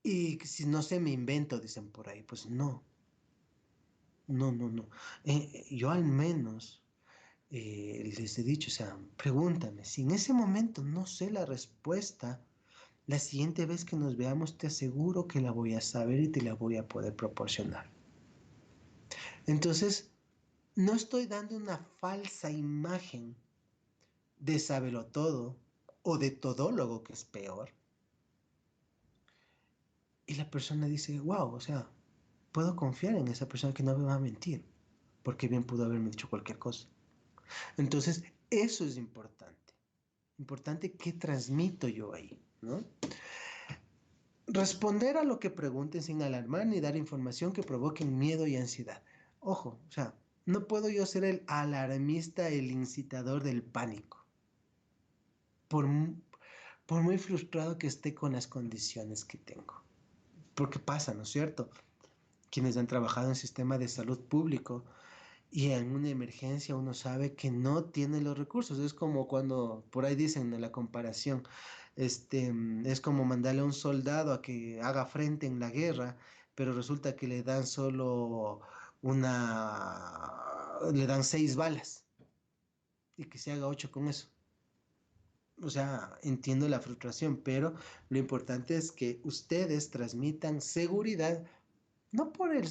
Y que si no sé, me invento, dicen por ahí. Pues no, no, no, no. Yo al menos les he dicho, o sea, pregúntame. Si en ese momento no sé la respuesta, la siguiente vez que nos veamos te aseguro que la voy a saber y te la voy a poder proporcionar. Entonces, no estoy dando una falsa imagen de todo o de todólogo, que es peor. Y la persona dice, wow, o sea, puedo confiar en esa persona que no me va a mentir, porque bien pudo haberme dicho cualquier cosa. Entonces, eso es importante. Importante qué transmito yo ahí, ¿no? Responder a lo que pregunten sin alarmar ni dar información que provoquen miedo y ansiedad. Ojo, o sea, no puedo yo ser el alarmista, el incitador del pánico, por, por muy frustrado que esté con las condiciones que tengo. Porque pasa, ¿no es cierto? Quienes han trabajado en sistema de salud público y en una emergencia uno sabe que no tiene los recursos. Es como cuando por ahí dicen en la comparación, es como mandarle a un soldado a que haga frente en la guerra, pero resulta que le dan solo le dan 6 balas y que se haga 8 con eso. O sea, entiendo la frustración, pero lo importante es que ustedes transmitan seguridad, no por el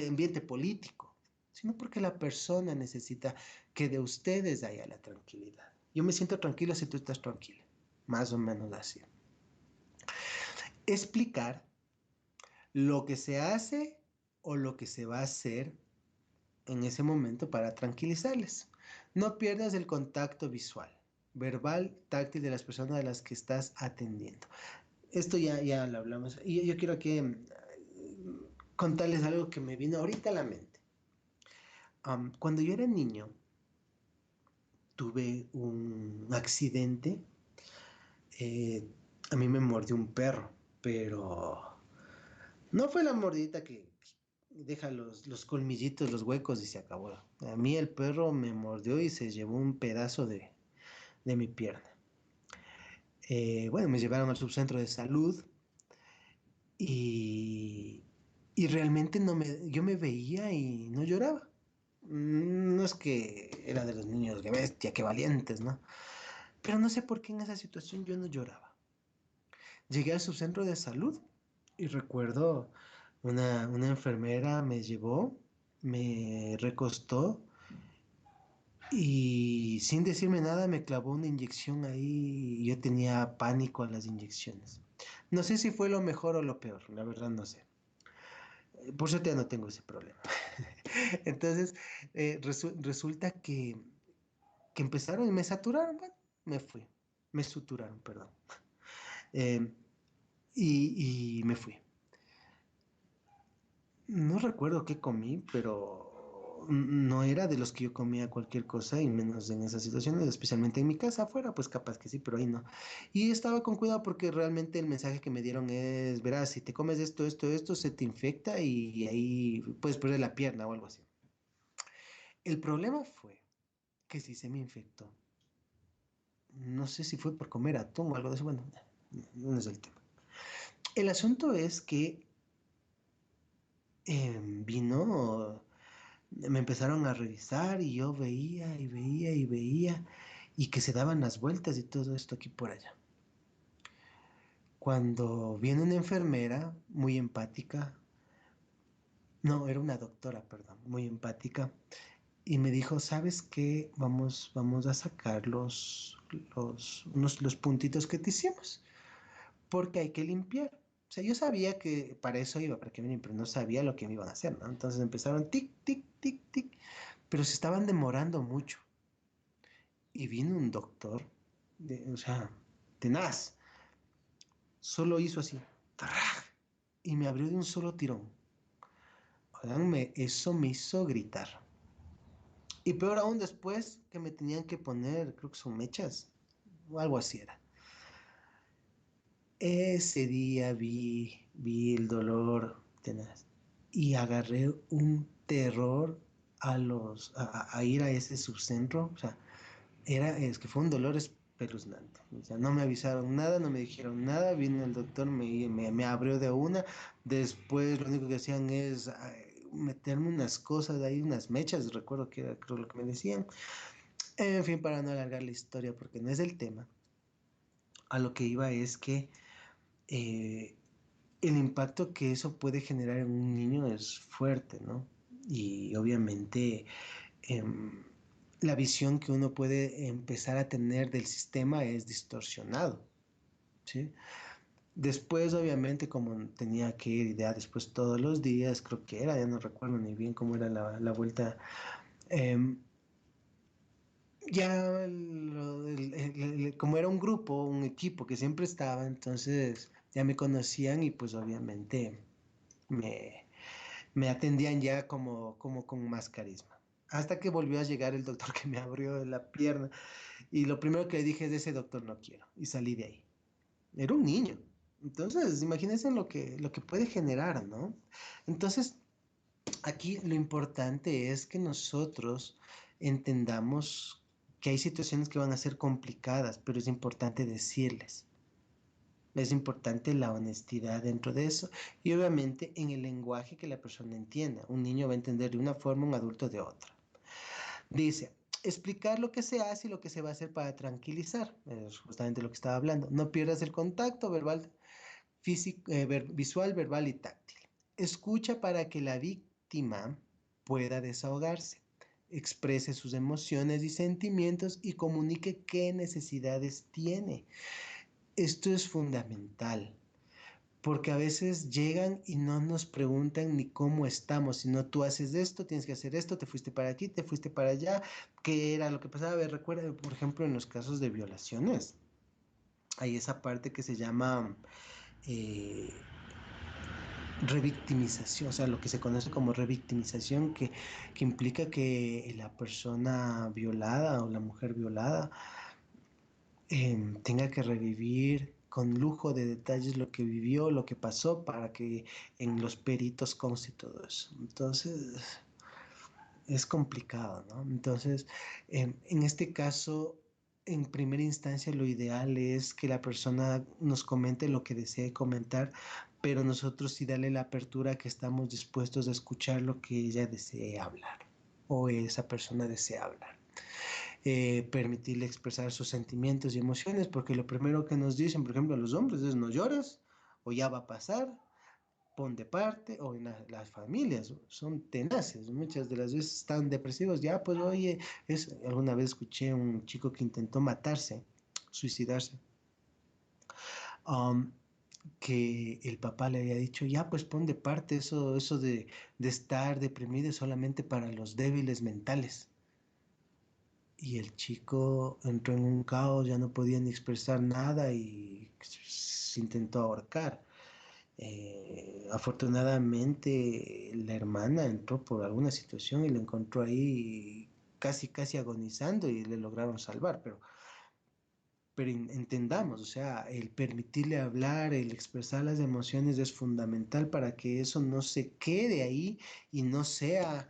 ambiente político, sino porque la persona necesita que de ustedes haya la tranquilidad. Yo me siento tranquilo si tú estás tranquila, más o menos así. Explicar lo que se hace o lo que se va a hacer en ese momento para tranquilizarles. No pierdas el contacto visual, verbal, táctil de las personas a las que estás atendiendo. Esto ya lo hablamos. Y yo quiero que contarles algo que me vino ahorita a la mente. Cuando yo era niño, tuve un accidente. eh, a mí me mordió un perro, pero no fue la mordidita que deja los colmillitos, los huecos y se acabó. A mí el perro me mordió y se llevó un pedazo de mi pierna. Bueno, me llevaron al subcentro de salud y, y realmente yo me veía y no lloraba. No es que era de los niños, que bestia, que valientes, ¿no? Pero no sé por qué en esa situación yo no lloraba. Llegué al subcentro de salud y recuerdo una enfermera me llevó, me recostó y sin decirme nada me clavó una inyección ahí y yo tenía pánico a las inyecciones. No sé si fue lo mejor o lo peor, la verdad no sé. Por suerte ya no tengo ese problema. Entonces, resulta que empezaron y me saturaron, bueno, me fui, me suturaron, perdón. Eh, y me fui. No recuerdo qué comí, pero no era de los que yo comía cualquier cosa y menos en esas situaciones, especialmente en mi casa afuera, pues capaz que sí, pero ahí no. Y estaba con cuidado porque realmente el mensaje que me dieron es, verás, si te comes esto, se te infecta y ahí puedes perder la pierna o algo así. El problema fue que sí se me infectó. No sé si fue por comer atún o algo de eso, bueno, no es el tema. El asunto es que vino, me empezaron a revisar y yo veía y veía y veía y que se daban las vueltas y todo esto aquí por allá. Cuando viene una enfermera muy empática, no, era una doctora, perdón, muy empática, y me dijo, ¿sabes qué? Vamos a sacar los puntitos que te hicimos, porque hay que limpiar. O sea, yo sabía que para eso iba, para que me limpien, pero no sabía lo que me iban a hacer, ¿no? Entonces empezaron tic, tic, tic, tic, pero se estaban demorando mucho. Y vino un doctor, o sea, tenaz, solo hizo así, ¡taraj! Y me abrió de un solo tirón. Óiganme, eso me hizo gritar. Y peor aún después que me tenían que poner, creo que son mechas, o algo así era. Ese día vi el dolor tenaz. y agarré un terror a ir a ese subcentro. O sea, es que fue un dolor espeluznante. O sea, no me avisaron nada, no me dijeron nada. Vino el doctor, me abrió de una. Después lo único que hacían es meterme unas cosas ahí, unas mechas, recuerdo que era creo lo que me decían. En fin, para no alargar la historia, porque no es el tema, a lo que iba es que eh, el impacto que eso puede generar en un niño es fuerte, ¿no? Y obviamente em, la visión que uno puede empezar a tener del sistema es distorsionado, ¿sí? Después, obviamente, como tenía que ir ya después todos los días, creo que era, ya no recuerdo ni bien cómo era la vuelta, em, ya como era un grupo, un equipo que siempre estaba, entonces ya me conocían y pues obviamente me, me atendían ya como con más carisma. Hasta que volvió a llegar el doctor que me abrió la pierna y lo primero que le dije es, de ese doctor no quiero, y salí de ahí. Era un niño. Entonces, imagínense lo que puede generar, ¿no? Entonces, aquí lo importante es que nosotros entendamos que hay situaciones que van a ser complicadas, pero es importante decirles. Es importante la honestidad dentro de eso y obviamente en el lenguaje que la persona entienda. Un niño va a entender de una forma, un adulto de otra. Dice, explicar lo que se hace y lo que se va a hacer para tranquilizar. Es justamente lo que estaba hablando. No pierdas el contacto verbal, físico, visual, verbal y táctil. Escucha para que la víctima pueda desahogarse, exprese sus emociones y sentimientos y comunique qué necesidades tiene. Esto es fundamental, porque a veces llegan y no nos preguntan ni cómo estamos, sino tú haces esto, tienes que hacer esto, te fuiste para aquí, te fuiste para allá, qué era lo que pasaba. A ver, recuerda, por ejemplo, en los casos de violaciones, hay esa parte que se llama eh, revictimización, o sea, lo que se conoce como revictimización, que implica que la persona violada o la mujer violada tenga que revivir con lujo de detalles lo que vivió, lo que pasó, para que en los peritos conste todo eso. Entonces, es complicado, ¿no? Entonces, en este caso, en primera instancia, lo ideal es que la persona nos comente lo que desee comentar, pero nosotros sí darle la apertura que estamos dispuestos a escuchar lo que ella desee hablar o esa persona desea hablar. Permitirle expresar sus sentimientos y emociones, porque lo primero que nos dicen, por ejemplo, a los hombres es no llores o ya va a pasar, pon de parte, o en las familias son tenaces, muchas de las veces están depresivos, ya pues oye, alguna vez escuché un chico que intentó matarse, suicidarse, um, que el papá le había dicho, ya pues pon de parte eso de estar deprimido es solamente para los débiles mentales. Y el chico entró en un caos, ya no podía ni expresar nada y se intentó ahorcar. Afortunadamente la hermana entró por alguna situación y lo encontró ahí casi, casi agonizando y le lograron salvar, pero entendamos, o sea, el permitirle hablar, el expresar las emociones es fundamental para que eso no se quede ahí y no sea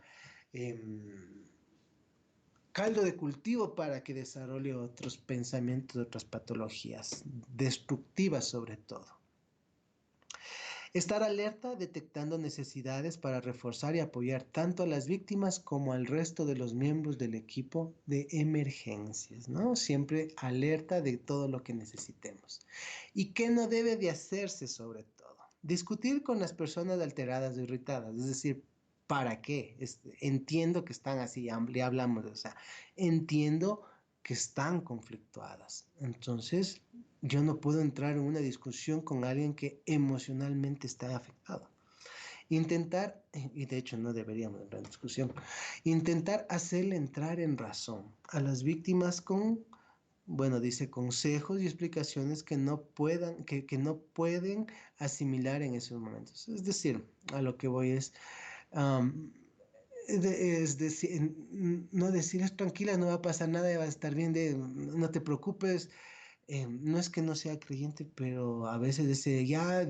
caldo de cultivo para que desarrolle otros pensamientos, otras patologías destructivas sobre todo. Estar alerta detectando necesidades para reforzar y apoyar tanto a las víctimas como al resto de los miembros del equipo de emergencias, ¿no? Siempre alerta de todo lo que necesitemos. ¿Y qué no debe de hacerse sobre todo? Discutir con las personas alteradas o irritadas, es decir, ¿para qué? Entiendo que están así, le hablamos, o sea, entiendo que están conflictuadas. Entonces, yo no puedo entrar en una discusión con alguien que emocionalmente está afectado. Intentar, y de hecho no deberíamos entrar en discusión, intentar hacerle entrar en razón a las víctimas con, bueno, dice consejos y explicaciones que no pueden asimilar en esos momentos. Es decir, a lo que voy um, es decir, no decirles tranquila, no va a pasar nada, va a estar bien, no te preocupes. No es que no sea creyente, pero a veces dice, ya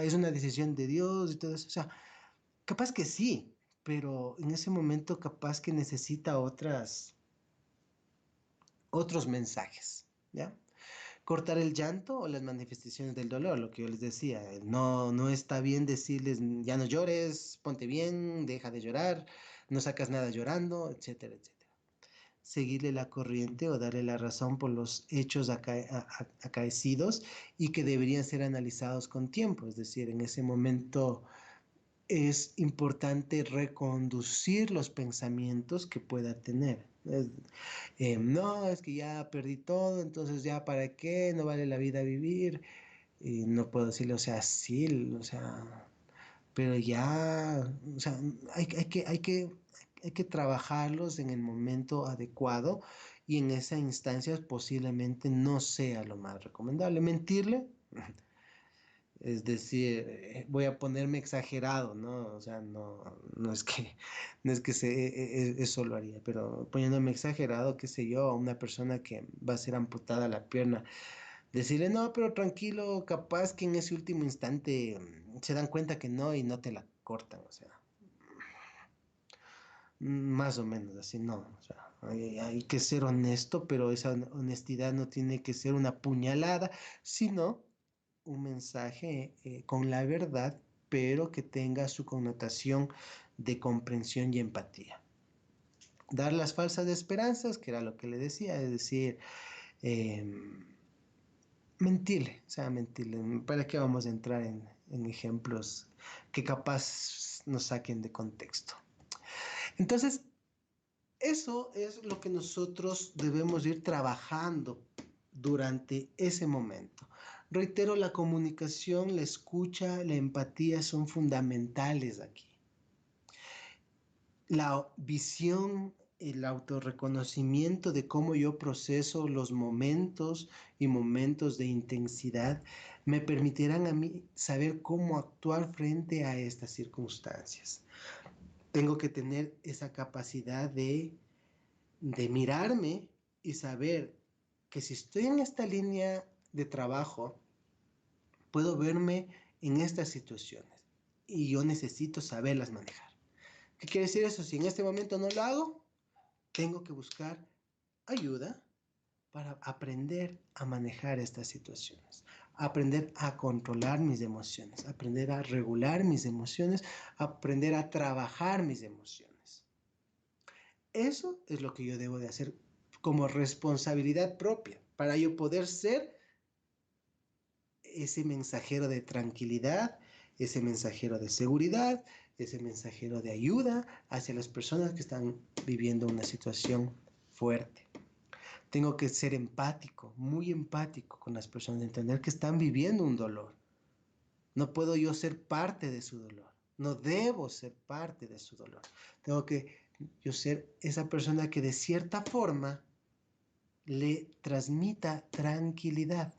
es una decisión de Dios y todo eso. O sea, capaz que sí, pero en ese momento capaz que necesita otros mensajes, ¿ya? Cortar el llanto o las manifestaciones del dolor, lo que yo les decía. No, no está bien decirles, ya no llores, ponte bien, deja de llorar, no sacas nada llorando, etcétera, etcétera. Seguirle la corriente o darle la razón por los hechos acaecidos y que deberían ser analizados con tiempo. Es decir, en ese momento es importante reconducir los pensamientos que pueda tener. No, es que ya perdí todo, entonces ya para qué, no vale la vida vivir. Y no puedo decirle, o sea, sí, o sea, pero ya, o sea, hay que trabajarlos en el momento adecuado y en esa instancia posiblemente no sea lo más recomendable. Mentirle, es decir, voy a ponerme exagerado, ¿no? O sea, no es que, no es que eso lo haría, pero poniéndome exagerado, qué sé yo, a una persona que va a ser amputada la pierna, decirle, no, pero tranquilo, capaz que en ese último instante se dan cuenta que no y no te la cortan, o sea, más o menos así, no, o sea, hay que ser honesto, pero esa honestidad no tiene que ser una puñalada, sino un mensaje con la verdad, pero que tenga su connotación de comprensión y empatía. Dar las falsas esperanzas, que era lo que le decía, es decir, eh, mentirle, o sea, mentirle. ¿Para qué vamos a entrar en ejemplos que capaz nos saquen de contexto? Entonces, eso es lo que nosotros debemos ir trabajando durante ese momento. Reitero, la comunicación, la escucha, la empatía son fundamentales aquí. La visión, el autorreconocimiento de cómo yo proceso los momentos y momentos de intensidad me permitirán a mí saber cómo actuar frente a estas circunstancias. Tengo que tener esa capacidad de mirarme y saber que si estoy en esta línea de trabajo, puedo verme en estas situaciones y yo necesito saberlas manejar. ¿Qué quiere decir eso? Si en este momento no lo hago, tengo que buscar ayuda para aprender a manejar estas situaciones, aprender a controlar mis emociones, aprender a regular mis emociones, aprender a trabajar mis emociones. Eso es lo que yo debo de hacer como responsabilidad propia para yo poder ser ese mensajero de tranquilidad, ese mensajero de seguridad, ese mensajero de ayuda hacia las personas que están viviendo una situación fuerte. Tengo que ser empático, muy empático con las personas, entender que están viviendo un dolor. No puedo yo ser parte de su dolor. No debo ser parte de su dolor. Tengo que yo ser esa persona que de cierta forma le transmita tranquilidad.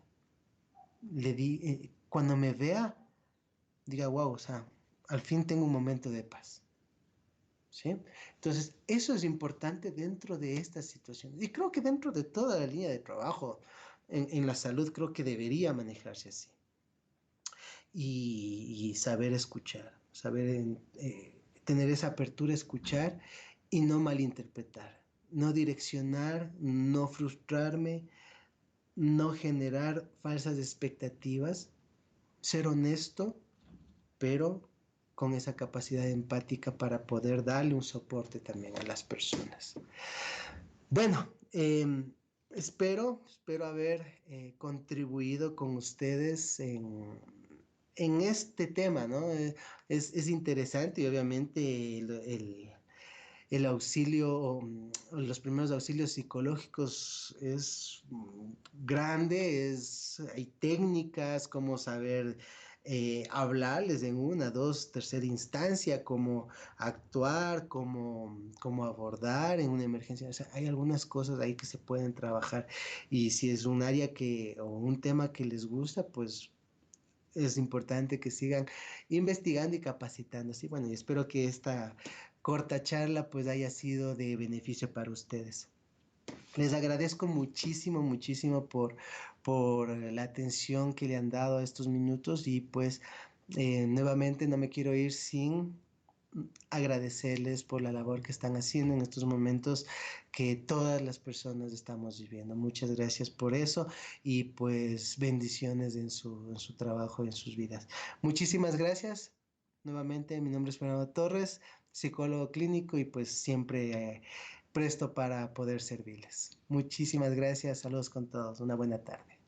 Cuando me vea, diga, wow, o sea, al fin tengo un momento de paz. ¿Sí? Entonces, eso es importante dentro de esta situación. Y creo que dentro de toda la línea de trabajo en la salud, creo que debería manejarse así. Y saber escuchar, saber tener esa apertura a escuchar y no malinterpretar, no direccionar, no frustrarme, no generar falsas expectativas, ser honesto, pero con esa capacidad empática para poder darle un soporte también a las personas. Bueno, espero haber contribuido con ustedes en este tema, ¿no? Es interesante y obviamente el auxilio, los primeros auxilios psicológicos es grande, hay técnicas como saber hablarles en una, dos, tercera instancia, cómo actuar, cómo abordar en una emergencia. O sea, hay algunas cosas ahí que se pueden trabajar y si es un área o un tema que les gusta, pues es importante que sigan investigando y capacitándose. Y bueno, y espero que esta corta charla pues haya sido de beneficio para ustedes. Les agradezco muchísimo, muchísimo por la atención que le han dado a estos minutos y pues nuevamente no me quiero ir sin agradecerles por la labor que están haciendo en estos momentos que todas las personas estamos viviendo. Muchas gracias por eso y pues bendiciones en su trabajo, en sus vidas. Muchísimas gracias. Nuevamente, mi nombre es Fernando Torres, psicólogo clínico y pues siempre presto para poder servirles. Muchísimas gracias. Saludos con todos. Una buena tarde.